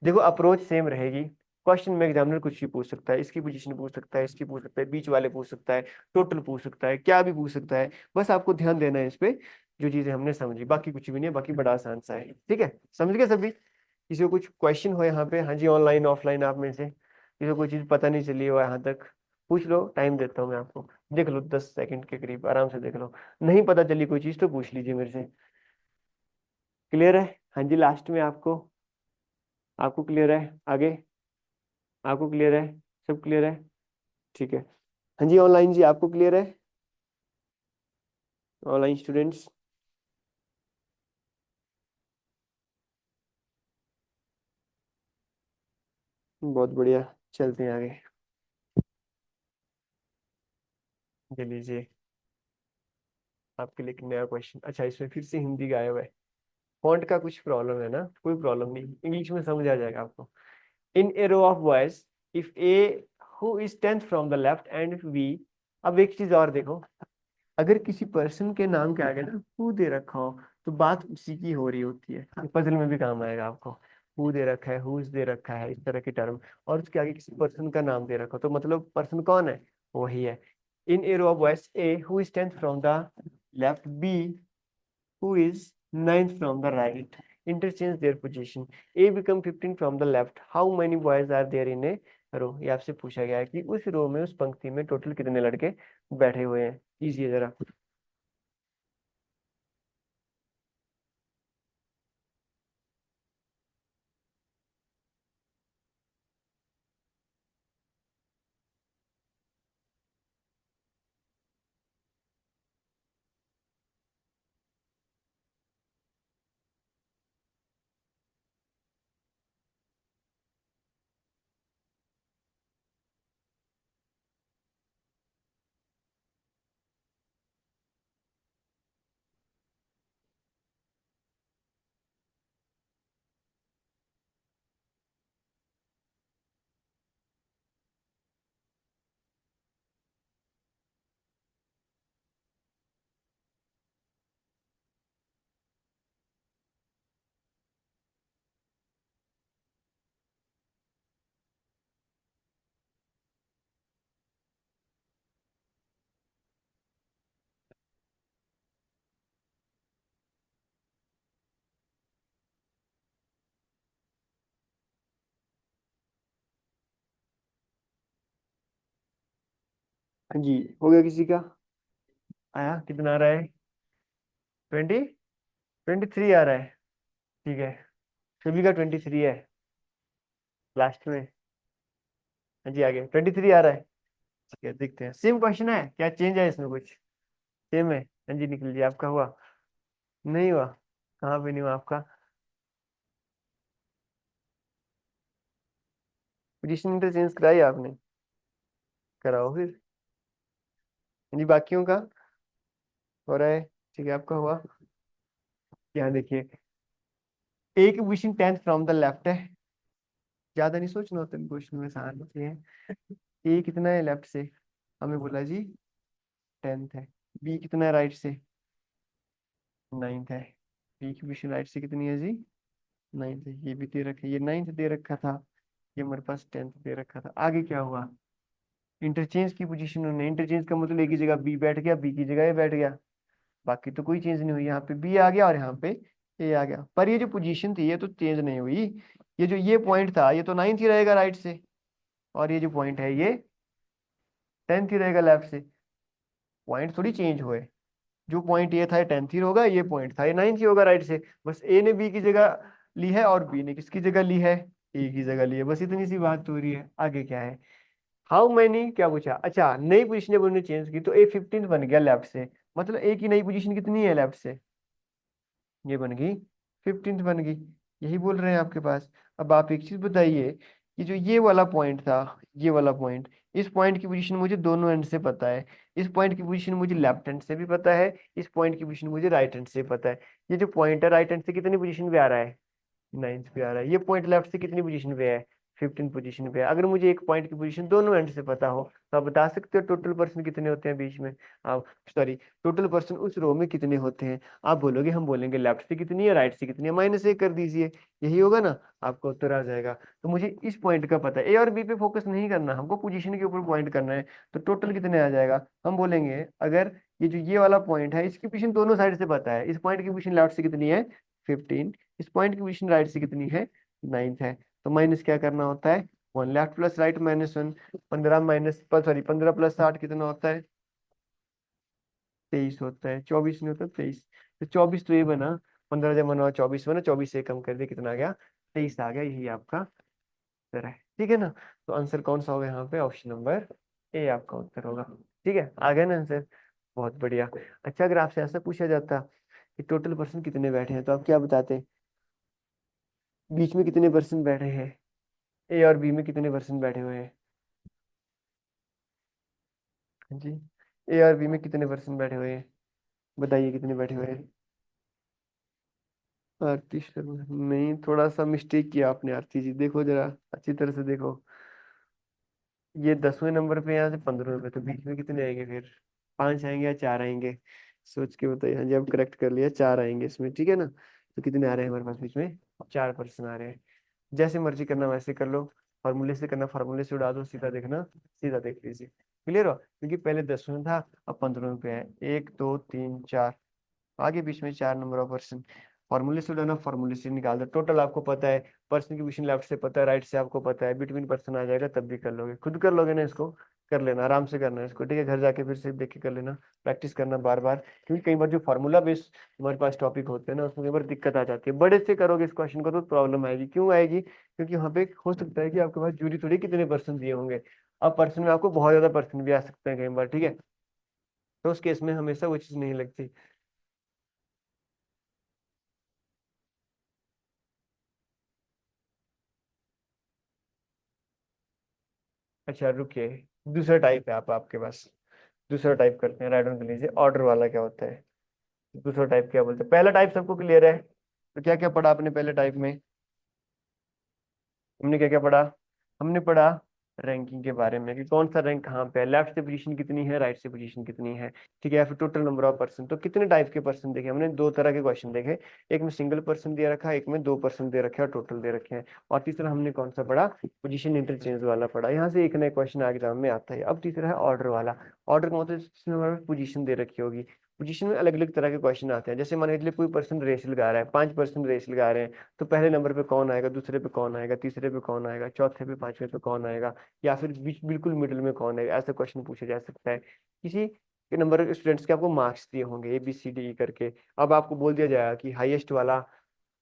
A: देखो अप्रोच सेम रहेगी, क्वेश्चन में एग्जामिनर कुछ भी पूछ सकता है, इसकी पोजीशन पूछ सकता है, इसकी पूछ सकता है, बीच वाले पूछ सकता है, टोटल पूछ सकता है, क्या भी पूछ सकता है। बस आपको ध्यान देना है इस पे, जो चीजें हमने समझी, बाकी कुछ भी नहीं है, बाकी बड़ा आसान सा है। ठीक है, समझ गए सभी। किसी को कुछ क्वेश्चन हो यहाँ पे, हाँ जी, ऑनलाइन ऑफलाइन आप में से किसी को कोई चीज पता नहीं चली हो यहाँ तक, पूछ लो, टाइम देता हूँ मैं आपको, देख लो 10 सेकंड के करीब आराम से देख लो। नहीं पता चली कोई चीज तो पूछ लीजिए मेरे से। क्लियर है, हाँ जी, लास्ट में आपको, आपको क्लियर है आगे, आपको क्लियर है। सब क्लियर है? ठीक है। हाँ जी ऑनलाइन जी, आपको क्लियर है? Online students? बहुत बढ़िया। चलते हैं आगे। ये लीजिए आपके लिए एक नया क्वेश्चन। अच्छा, इसमें फिर से हिंदी गायब है। फॉन्ट का कुछ प्रॉब्लम है ना? कोई प्रॉब्लम नहीं, इंग्लिश में समझ आ जाएगा आपको। In a row of boys, if A who is tenth from the left and B. अब एक चीज और देखो, अगर किसी पर्सन के नाम के आगे ना हु दे रखा हो, तो बात उसी की हो रही होती है। पजल में भी काम आएगा आपको। हु दे रखा है, हुज दे रखा है, इस तरह की टर्म, और उसके आगे किसी पर्सन का नाम दे रखा हो, तो मतलब पर्सन कौन है? वही है। In a row of boys, A who is tenth from the left, B who is ninth from the right, interchange their position. A become 15 from the left. How many boys are there in a row? ये आपसे पूछा गया है कि उस row में, उस पंक्ति में टोटल कितने लड़के बैठे हुए हैं। इजी है जरा। हाँ जी, हो गया किसी का? आया कितना आ रहा है? 20, 23 आ रहा है। ठीक है, सभी का 23 है लास्ट में। हाँ जी, आगे 23 आ रहा है। ठीक है, देखते हैं। सेम क्वेश्चन है क्या, चेंज है इसमें कुछ? सेम है। हाँ जी, निकल लीजिए। आपका हुआ? नहीं हुआ? कहाँ पे नहीं हुआ आपका? पोजीशन इंटरचेंज कराई आपने? कराओ फिर। यानी बाकियों का हो रहा है। ठीक है, आपका हुआ। यहाँ देखिए, एक wishing tenth from the left है। ज्यादा नहीं सोचना होता क्वेश्चन में, आसान होते हैं। ए कितना है लेफ्ट से? हमें बोला जी टेंथ है। बी कितना है राइट से? नाइन्थ है। बी की विशिंग राइट से कितनी है जी? नाइन्थ है। ये भी दे रखा है, ये नाइन्थ दे रखा था, ये हमारे पास टेंथ दे रखा था। आगे क्या हुआ? इंटरचेंज की पोजीशन उन्होंने, इंटरचेंज का मतलब एक ही जगह बी बैठ गया, बी की जगह ए बैठ गया। बाकी तो कोई चेंज नहीं हुई। यहाँ पे बी आ गया और यहाँ पे ए आ गया, पर ये जो पोजीशन थी ये तो चेंज नहीं हुई। ये जो ये पॉइंट था ये तो नाइन्थ ही रहेगा राइट से, और ये जो पॉइंट है ये टेंथ ही रहेगा लेफ्ट से। पॉइंट थोड़ी चेंज हुए। जो पॉइंट ये था ये टेंथ ही होगा, ये पॉइंट था ये नाइन्थ ही होगा राइट से। बस ए ने बी की जगह ली है और बी ने किसकी जगह ली है? ए की जगह ली है। बस इतनी सी बात हो रही है। आगे क्या है? हाउ मैनी क्या पूछा? अच्छा, नई पोजीशन जब उन्होंने चेंज की तो ए 15 बन गया लेफ्ट से। मतलब ए की नई पोजीशन कितनी है लेफ्ट से? ये बन गई 15th बन गई। यही बोल रहे हैं आपके पास। अब आप एक चीज बताइए कि जो ये वाला पॉइंट था, ये वाला पॉइंट, इस पॉइंट की पोजीशन मुझे दोनों एंड से पता है। इस पॉइंट की पोजीशन मुझे लेफ्ट हैंड से भी पता है, इस पॉइंट की पोजीशन मुझे राइट हैंड से पता है। ये जो पॉइंट है राइट हैंड से कितनी पोजीशन पे आ रहा है? नाइन्थ पे आ रहा है। ये पॉइंट लेफ्ट से कितनी पोजीशन पे है? 15 पोजीशन पे है। अगर मुझे एक पॉइंट की पोजीशन दोनों एंड से पता हो, तो आप बता सकते हो टोटल पर्सन कितने होते हैं बीच में? आप सॉरी, टोटल पर्सन उस रो में कितने होते हैं? आप बोलोगे, हम बोलेंगे लेफ्ट से कितनी है, राइट से कितनी है, -1 कर दीजिए। यही होगा ना, आपका उत्तर आ जाएगा। तो मुझे इस पॉइंट का पता है। ए और बी पे फोकस नहीं करना, हमको पोजीशन के ऊपर पॉइंट करना है। तो टोटल कितने आ जाएगा? हम बोलेंगे अगर ये जो ये वाला पॉइंट है इसकी पोजीशन दोनों साइड से पता है। इस पॉइंट की पोजीशन लेफ्ट से कितनी है? 15। इस पॉइंट की पोजीशन राइट से कितनी है? 9th है। तो माइनस क्या करना होता है? 1, left plus right -1। 15 minus sorry 15 plus 8 कितना होता है? 23 होता है। 24 नहीं होता, 23। तो 24 तो ये बना, 15 जब बना 24 बना, 24 से कम कर दिया, कितना आ गया? 23 आ गया। यही आपका उत्तर है, ठीक है ना। तो आंसर कौन सा होगा यहाँ पे, ऑप्शन नंबर ए आपका उत्तर होगा। ठीक है, आ गया ना आंसर, बहुत बढ़िया। अच्छा, अगर आपसे ऐसा पूछा जाता कि टोटल पर्सन कितने बैठे हैं, तो आप क्या बताते, बीच में कितने पर्सन बैठे हैं, ए और बी में कितने पर्सन बैठे हुए हैं। हाँ जी, ए और बी में कितने पर्सन बैठे हुए हैं, बताइए कितने बैठे हुए हैं। आरती शर्मा नहीं, थोड़ा सा मिस्टेक किया आपने आरती जी, देखो जरा अच्छी तरह से देखो। ये 10वें नंबर पे, यहाँ से 15वें पे, तो बीच में कितने आएंगे फिर, 5 आएंगे या 4 आएंगे, सोच के बताइए। हाँ जी, अब करेक्ट कर लिया, 4 आएंगे इसमें, ठीक है ना। तो कितने आ रहे हैं हमारे पास बीच में, 4 पर्सन आ रहे हैं। जैसे मर्जी करना वैसे कर लो, फॉर्मूले से करना फॉर्मूले से उड़ा दो, सीधा देखना सीधा देख लीजिए। क्लियर हो, क्योंकि पहले 10वें था, अब 15वें पे है, 1 2 3 4, आगे बीच में 4 नंबर ऑफ पर्सन। फॉर्मूले से उठाना, फॉर्मूले से निकाल दो, टोटल आपको पता है, पर्सन की पोजीशन लेफ्ट से पता है, राइट से आपको पता है, बिटवीन पर्सन आ जाएगा, तब भी कर लोगे, खुद कर लोगे ना इसको, कर लेना, आराम से करना है इसको, ठीक है, घर जाके फिर से देख के कर लेना, प्रैक्टिस करना बार बार। क्योंकि कई बार जो फार्मूला बेस्ड हमारे पास टॉपिक होते हैं ना, उसमें कई बार दिक्कत आ जाती है, बड़े से करोगे इस क्वेश्चन को तो प्रॉब्लम आएगी, क्यों आएगी, क्योंकि वहाँ पे हो सकता है कि आपके पास जूरी थोड़ी कितने पर्सन दिए होंगे, अब पर्सन में आपको बहुत ज्यादा पर्सन भी आ सकते हैं कई बार, ठीक है। तो उस केस में हमेशा वो चीज नहीं लगती। अच्छा रुकिए, दूसरा टाइप है आपके पास, दूसरा टाइप करते हैं, राइट डाउन कर लीजिए, ऑर्डर वाला क्या होता है, दूसरा टाइप क्या बोलते हैं। पहला टाइप सबको क्लियर है, तो क्या क्या पढ़ा आपने पहले टाइप में, हमने क्या क्या पढ़ा, हमने पढ़ा रैंकिंग के बारे में, कि कौन सा रैंक कहाँ पे है, लेफ्ट से पोजीशन कितनी है, राइट से पोजीशन कितनी है, ठीक है। फिर टोटल नंबर ऑफ पर्सन, तो कितने टाइप के पर्सन देखे हमने, दो तरह के क्वेश्चन देखे, एक में सिंगल पर्सन दे रखा है, एक में 2 पर्सन दे रखे हैं और टोटल दे रखे हैं, और तीसरा हमने कौन सा पढ़ा, पोजीशन इंटरचेंज वाला पढ़ा। यहाँ से एक नया क्वेश्चन एग्जाम में आता है। अब तीसरा है ऑर्डर वाला। ऑर्डर का मतलब जिसमें हमारे पोजीशन दे रखी होगी, पोजीशन में अलग अलग तरह के क्वेश्चन आते हैं, जैसे मान के चलिए कोई पर्सन रेस लगा रहा है, 5 पर्सन रेस लगा रहे हैं, तो पहले नंबर पे कौन आएगा, दूसरे पे कौन आएगा, तीसरे पे कौन आएगा, चौथे पे, 5वें पे कौन आएगा, या फिर बीच बिल्कुल मिडिल में कौन आएगा, ऐसा क्वेश्चन पूछा जा सकता है। किसी के नंबर स्टूडेंट्स के आपको मार्क्स दिए होंगे ABCD करके, अब आपको बोल दिया जाएगा कि हाईएस्ट वाला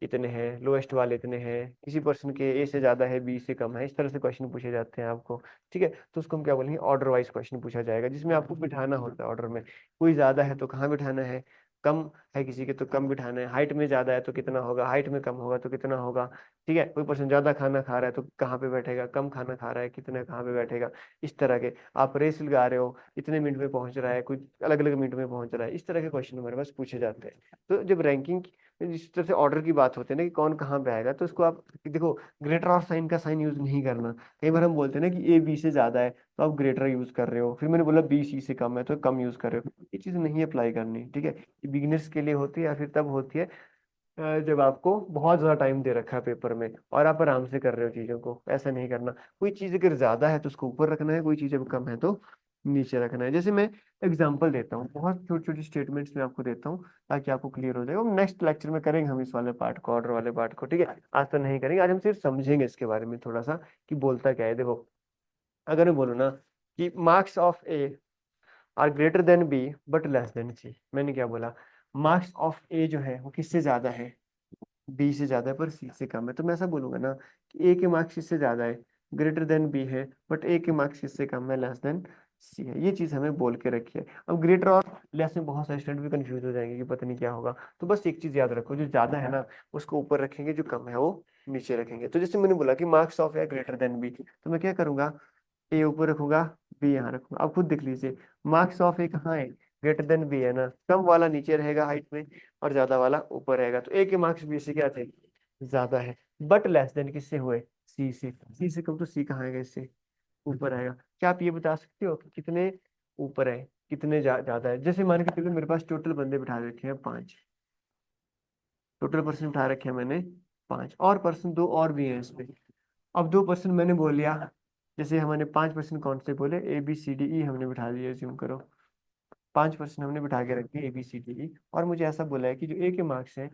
A: इतने हैं, लोएस्ट वाले इतने हैं, किसी पर्सन के A से ज्यादा है, B से कम है, इस तरह से क्वेश्चन पूछे जाते हैं आपको, ठीक है। तो उसको हम क्या बोलेंगे, ऑर्डर वाइज क्वेश्चन पूछा जाएगा, जिसमें आपको बिठाना होता है ऑर्डर में, कोई ज्यादा है तो कहाँ बिठाना है, कम है किसी के तो कम बिठाना है, हाइट में ज्यादा है तो कितना होगा, हाइट में कम होगा तो कितना होगा, ठीक है। कोई पर्सन ज्यादा खाना खा रहा है तो कहाँ पे बैठेगा, कम खाना खा रहा है कितना कहाँ पे बैठेगा, इस तरह के। आप रेस लगा रहे हो, इतने मिनट में पहुंच रहा है, कुछ अलग अलग मिनट में पहुंच रहा है, इस तरह के क्वेश्चन हमारे पास पूछे जाते हैं। तो जब रैंकिंग जिस तरह से ऑर्डर की बात होती है ना, कि कौन कहाँ पे आएगा, तो इसको आप देखो, ग्रेटर और साइन का साइन यूज नहीं करना। कई बार हम बोलते हैं ना कि A B से ज्यादा है, तो आप ग्रेटर यूज कर रहे हो, फिर मैंने बोला B C से कम है तो कम यूज कर रहे हो, ये चीज नहीं अप्लाई करनी, ठीक है। ये बिगिनर्स के लिए होती है, या फिर तब होती है जब आपको बहुत ज्यादा टाइम दे रखा है पेपर में और आप आराम से कर रहे हो चीजों को, ऐसा नहीं करना। कोई चीज अगर ज्यादा है तो उसको ऊपर रखना है, कोई चीज अगर कम है तो नीचे रखना है। जैसे मैं एग्जांपल देता हूँ, बहुत छोटी छोटी स्टेटमेंट्स में आपको देता हूँ, ताकि आपको क्लियर हो जाएगा। नेक्स्ट लेक्चर में करेंगे हम इस वाले पार्ट को, ऑर्डर वाले पार्ट को, ठीक है। आज तो नहीं करेंगे, आज हम सिर्फ समझेंगे इसके बारे में थोड़ा सा, कि बोलता क्या है। देखो, अगर मैं बोलूँ ना कि marks of A are greater than B but less than C, मैंने क्या बोला, मार्क्स ऑफ A जो है वो किससे ज्यादा है, B से ज्यादा है पर C से कम है, तो मैं ऐसा बोलूंगा ना कि A के मार्क्स इससे ज्यादा है, ग्रेटर देन B है, बट A के मार्क्स इससे कम है, लेस देन C है। ये चीज हमें बोल के रखी है। अब ग्रेटर और लेस में बहुत सारे स्टूडेंट भी कंफ्यूज हो जाएंगे कि पता नहीं क्या होगा, तो बस एक चीज याद रखो, जो ज्यादा है ना उसको ऊपर रखेंगे, जो कम है वो नीचे रखेंगे। तो जैसे मैंने बोला कि marks of A greater than B, तो मैं क्या करूंगा, A ऊपर रखूंगा, B यहाँ रखूंगा। अब खुद देख लीजिए, मार्क्स ऑफ A कहाँ है, ग्रेटर देन B है ना, कम वाला नीचे रहेगा हाइट में, और ज्यादा वाला ऊपर रहेगा, तो A के मार्क्स B से क्या थे, ज्यादा है। बट लेस देन किससे हुए, C से, C से कम, तो C कहाँ आएगा, इससे ऊपर आएगा। क्या आप ये बता सकते हो कि कितने ऊपर है, कितने ज्यादा है। जैसे मान के चलो मेरे पास टोटल बंदे बिठा रखे हैं 5, टोटल पर्सन बिठा रखे हैं मैंने 5, और पर्सन दो और भी हैं इसमें। अब 2 पर्सन मैंने बोल लिया, जैसे हमने 5 पर्सन कौन से बोले, ABCDE हमने बिठा दिया, ज्यूम करो 5 पर्सन हमने बिठा के रखे ABCDE, और मुझे ऐसा बोला है कि जो A के मार्क्स हैं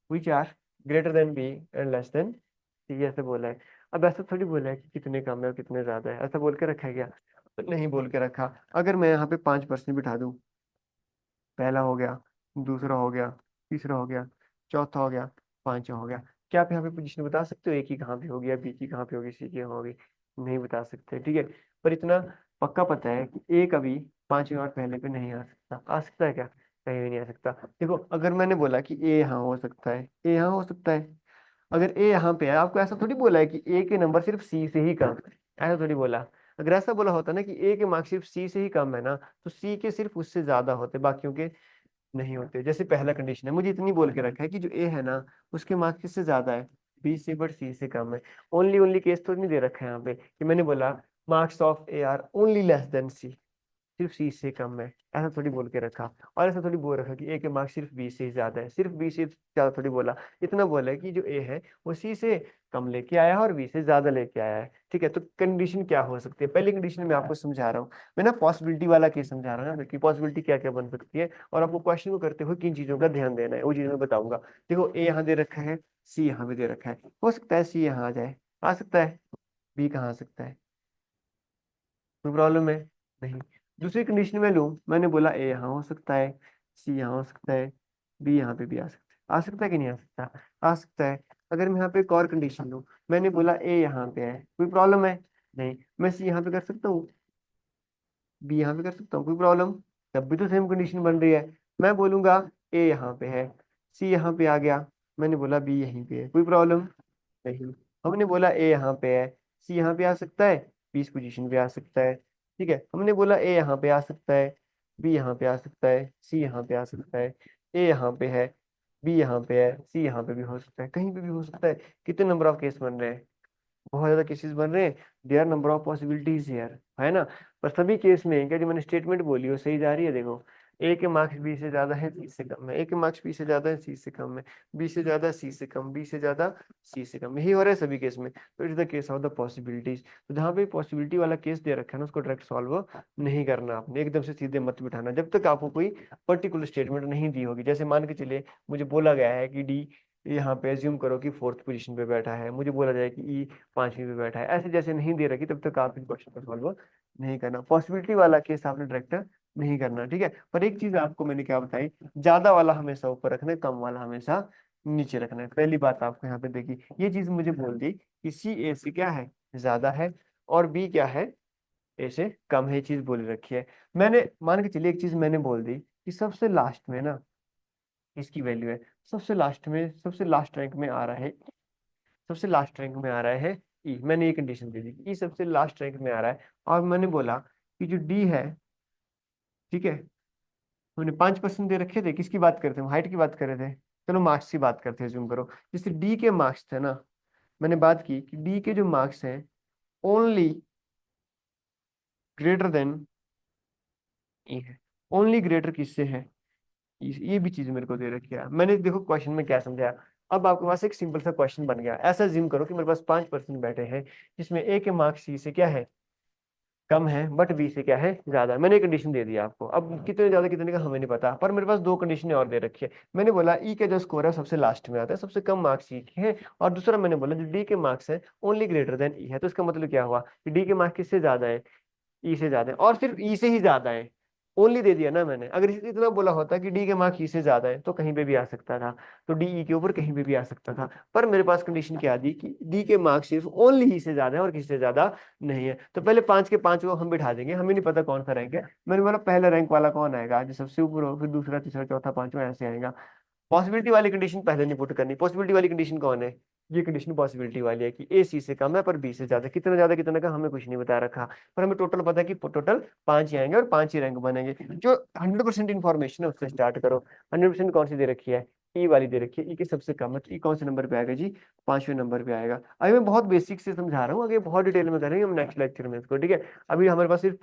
A: which are greater than B and less than C, ऐसे बोला है। अब ऐसा थोड़ी बोला है कि कितने कम है और कितने ज्यादा है, ऐसा बोल के रखा है क्या, तो नहीं बोल के रखा। अगर मैं यहाँ पे 5 पर्सन बिठा दूं, पहला हो गया, दूसरा हो गया, तीसरा हो गया, चौथा हो गया, पांचवा हो गया, क्या आप यहाँ पे पोजीशन बता सकते हो ए की कहाँ पे होगी, या बी की कहाँ पे होगी, सी की होगी? नहीं बता सकते, ठीक है। पर इतना पक्का पता है कि ए कभी 5वें और पहले पे नहीं आ सकता है क्या? कहीं भी नहीं आ सकता। देखो अगर मैंने बोला कि ए यहाँ हो सकता है, ए यहाँ हो सकता है, अगर ए यहाँ पे है, आपको ऐसा थोड़ी बोला है कि ए के नंबर सिर्फ सी से ही कम है, ऐसा थोड़ी बोला। अगर ऐसा बोला होता ना कि ए के मार्क्स सिर्फ सी से ही कम है ना, तो सी के सिर्फ उससे ज्यादा होते, बाकियों के नहीं होते। जैसे पहला कंडीशन है, मुझे इतनी बोल के रखा है कि जो ए है ना उसके मार्क्स किससे ज्यादा है, बी से, बट सी से कम है। ओनली ओनली केस तो नहीं दे रखा है यहाँ पे कि मैंने बोला marks of A are only less than C, सिर्फ सी से कम है, ऐसा थोड़ी बोल के रखा। और ऐसा थोड़ी बोल रखा कि ए के मार्क्स सिर्फ बी से ही ज्यादा है, सिर्फ बी से ज्यादा थोड़ी बोला। इतना बोला है कि जो ए है वो सी से कम लेके आया है और बी से ज्यादा लेके आया है, ठीक है। तो कंडीशन क्या हो सकती है, पहली कंडीशन मैं आपको समझा रहा हूँ। मैं ना पॉसिबिलिटी वाला केस समझा रहा हूँ ना कि पॉसिबिलिटी क्या क्या बन सकती है, और आपको क्वेश्चन को करते हुए किन चीजों का ध्यान देना है वो चीज मैं बताऊंगा। देखो ए यहाँ दे रखा है, सी यहाँ भी दे रखा है, हो सकता है सी यहाँ आ जाए, आ सकता है। बी कहाँ आ सकता है? कोई प्रॉब्लम है? नहीं। दूसरी कंडीशन में लूँ, मैंने बोला ए यहाँ हो सकता है, सी यहाँ हो सकता है, बी यहाँ पे भी आ सकता है कि नहीं आ सकता? आ सकता है। अगर मैं यहाँ पे एक और कंडीशन लूँ, मैंने बोला ए यहाँ पे है, कोई प्रॉब्लम है? नहीं। मैं सी यहाँ पे कर सकता हूँ, बी यहाँ पे कर सकता हूँ, कोई प्रॉब्लम? तब भी तो सेम कंडीशन बन रही है। मैं बोलूंगा ए यहाँ पे है, सी यहाँ पे आ गया, मैंने बोला बी यहीं पे है, कोई प्रॉब्लम नहीं। हमने बोला ए यहाँ पे है, सी यहाँ पे आ सकता है, बी इस पोजीशन पे आ सकता है, ठीक है। हमने बोला ए यहाँ पे आ सकता है, बी यहाँ पे आ सकता है, सी यहाँ पे आ सकता है, ए यहाँ पे है, बी यहाँ पे है, सी यहाँ पे भी हो सकता है, कहीं पे भी हो सकता है। कितने नंबर ऑफ केस बन रहे हैं? बहुत ज्यादा केसेस बन रहे हैं। There number of possibilities here, है ना। पर सभी केस में क्या जो मैंने स्टेटमेंट बोली वो सही जा रही है? देखो ए के मार्क्स बी से ज्यादा है, सी से कम है, ए के मार्क्स बी से ज्यादा है, सी से कम है, बी से ज्यादा, सी से कम, बी से ज्यादा, सी से कम, यही हो रहा है सभी केस में। तो it is the case of the possibilities. तो जहाँ पे पॉसिबिलिटी वाला केस दे रखा है ना, उसको डायरेक्ट सॉल्व नहीं करना आपने, एकदम से सीधे मत बिठाना जब तक आपको कोई पर्टिकुलर स्टेटमेंट नहीं दी होगी। जैसे मान के चलिए मुझे बोला गया है कि डी यहाँ पे एज्यूम करो कि फोर्थ पोजीशन पे बैठा है, मुझे बोला जाए कि ई 5वीं पे बैठा है, ऐसे जैसे नहीं दे रखी तब तक आप इन क्वेश्चन को सॉल्व नहीं करना। पॉसिबिलिटी वाला केस आपने डायरेक्ट नहीं करना, ठीक है। पर एक चीज आपको मैंने क्या बताई, ज्यादा वाला हमेशा ऊपर रखना है, कम वाला हमेशा नीचे रखना है। पहली बात आपको यहाँ पे देखी, ये चीज मुझे बोल दी कि सी ए से क्या है, ज्यादा है, और बी क्या है, ए से कम है, ये चीज बोल रखी है। मैंने मान के चलिए एक चीज मैंने बोल दी कि सबसे लास्ट में ना इसकी वैल्यू है, सबसे लास्ट में, सबसे लास्ट रैंक में आ रहा है, सबसे लास्ट रैंक में आ रहा है ई। मैंने ये कंडीशन दे दी कि ई सबसे लास्ट रैंक में आ रहा है। और मैंने बोला कि जो डी है, ठीक है, हमने 5% दे रखे थे, किसकी बात करते हैं, हाइट की बात कर रहे थे। चलो मार्क्स की बात करते हैं, जूम करो। जैसे डी के मार्क्स थे ना, मैंने बात की कि डी के जो मार्क्स हैं ओनली ग्रेटर देन ई है। ओनली ग्रेटर किससे है? ये भी चीज मेरे को दे रखी है। मैंने देखो क्वेश्चन में क्या समझाया। अब आपके पास एक सिंपल सा क्वेश्चन बन गया। ऐसा जिम करो कि मेरे पास 5% बैठे हैं, जिसमें ए के मार्क्स सी से क्या है, कम है, बट बी से क्या है, ज्यादा है। मैंने कंडीशन दे दिया आपको, अब कितने ज्यादा कितने का हमें नहीं पता, पर मेरे पास दो कंडीशनें और दे रखी है। मैंने बोला ई का जो स्कोर है सबसे लास्ट में आता है, सबसे कम मार्क्स ई के हैं। और दूसरा मैंने बोला जो डी के मार्क्स है ओनली ग्रेटर देन ई है। तो इसका मतलब क्या हुआ कि डी के मार्क्स किससे ज्यादा है, ई से ज्यादा है, और सिर्फ ई से ही ज्यादा है। ओनली दे दिया ना मैंने। अगर इतना बोला होता कि डी के मार्क्स ई से ज्यादा है तो कहीं पे भी आ सकता था, तो डी ई के ऊपर कहीं पे भी आ सकता था। पर मेरे पास कंडीशन क्या दी कि डी के मार्क्स सिर्फ ओनली ई से ज्यादा है और किसी से ज्यादा नहीं है। तो पहले 5 के 5 को हम बिठा देंगे, हमें नहीं पता कौन सा रैंक है। मैंने बोला पहला रैंक वाला कौन आएगा, जो सबसे ऊपर हो, फिर दूसरा, तीसरा, चौथा, पांचवा, ऐसे आएगा। पॉसिबिलिटी वाली कंडीशन पहले नहीं पुट करनी। पॉसिबिलिटी वाली कंडीशन कौन है? ये कंडीशन पॉसिबिलिटी वाली है कि ए सी से कम है पर बी से ज्यादा कितना का हमें कुछ नहीं बता रखा। पर हमें टोटल पता है कि टोटल 5 ही आएंगे और 5 ही रैंक बनेंगे। जो 100% इन्फॉर्मेशन है उससे स्टार्ट करो। 100% कौन सी दे रखी है? ई वाली दे रखी है। ई के सबसे कम है, तो ई कौन से नंबर पे आएगा जी? 5वें नंबर पे आएगा। अभी मैं बहुत बेसिक से समझा रहा हूँ, आगे बहुत डिटेल में करेंगे हम नेक्स्ट लेक्चर में इसको, ठीक है। अभी हमारे पास सिर्फ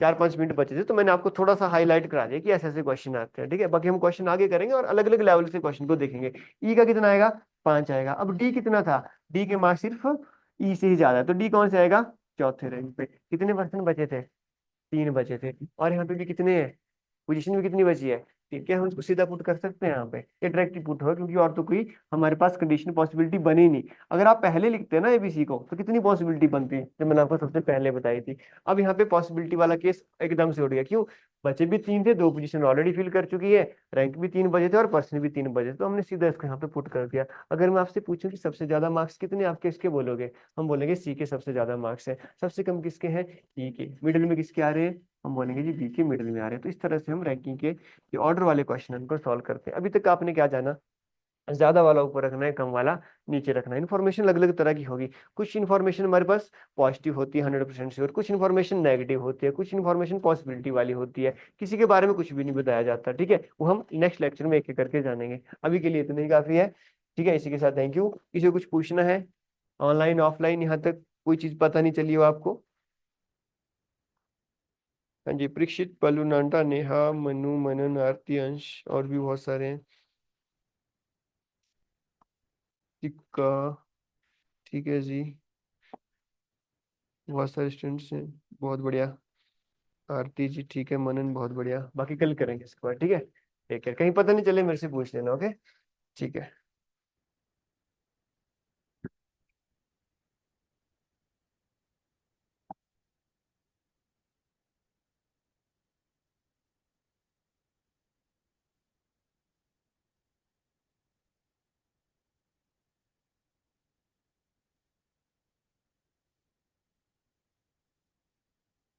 A: 4-5 मिनट बचे थे, तो मैंने आपको थोड़ा सा हाईलाइट करा दिया कि ऐसे ऐसे क्वेश्चन आते हैं, ठीक है। बाकी हम क्वेश्चन आगे करेंगे और अलग अलग लेवल से क्वेश्चन को देखेंगे। ई का कितना आएगा? 5 आएगा। अब डी कितना था? डी के मार्क्स सिर्फ ई से ही ज्यादा है, तो डी कौन से आएगा? चौथे रैंक पे। कितने परसेंट बचे थे? 3 बचे थे। और यहाँ पे भी कितने हैं? पोजीशन भी कितनी बची है? ठीक है, हम उसको सीधा पुट कर सकते हैं यहाँ पे, ये डायरेक्टली पुट होगा, क्योंकि और तो कोई हमारे पास कंडीशन पॉसिबिलिटी बनी नहीं। अगर आप पहले लिखते हैं ना एबीसी को, तो कितनी पॉसिबिलिटी बनती है, जो मैंने आपको सबसे पहले बताई थी। अब यहाँ पे पॉसिबिलिटी वाला केस एकदम से उठ गया, क्यों? बचे भी तीन थे, दो पोजीशन ऑलरेडी फिल कर चुकी है, रैंक भी तीन बजे थे और पर्सन भी तीन बजे थे, तो हमने सीधा इसको यहाँ पे पुट कर दिया। अगर मैं आपसे पूछूं कि सबसे ज्यादा मार्क्स कितने आपके, इसके बोलोगे? हम बोलेंगे सी के सबसे ज्यादा मार्क्स है। सबसे कम किसके हैं? ई के। मिडिल में किसके आ रहे हैं? हम बोलेंगे जी बी के मिडिल में आ रहे हैं। तो इस तरह से हम रैंकिंग के ये ऑर्डर वाले क्वेश्चन को सॉल्व करते हैं। अभी तक आपने क्या जाना? ज्यादा वाला ऊपर रखना है, कम वाला नीचे रखना है। इन्फॉर्मेशन अलग अलग तरह की होगी। कुछ इन्फॉर्मेशन हमारे पास पॉजिटिव होती है 100% श्योर, कुछ इन्फॉर्मेशन नेगेटिव होती है, कुछ इन्फॉर्मेशन पॉसिबिलिटी वाली होती है, किसी के बारे में कुछ भी नहीं बताया जाता। ठीक है, वो हम नेक्स्ट लेक्चर में एक एक करके जानेंगे। अभी के लिए इतना ही काफी है। ठीक है, इसी के साथ थैंक यू। किसी को कुछ पूछना है ऑनलाइन ऑफलाइन, यहाँ तक कोई चीज पता नहीं चली हो आपको? हाँ जी, परीक्षित, पल्लू, नांटा, नेहा, मनु, मनन, आरती, अंश और भी बहुत सारे हैं। टिक्का, ठीक है जी, बहुत सारे स्टूडेंट्स हैं, बहुत बढ़िया। आरती जी ठीक है, मनन बहुत बढ़िया, बाकी कल करेंगे इसके बाद। ठीक है, ठीक है, कहीं पता नहीं चले मेरे से पूछ लेना। ओके, ठीक है।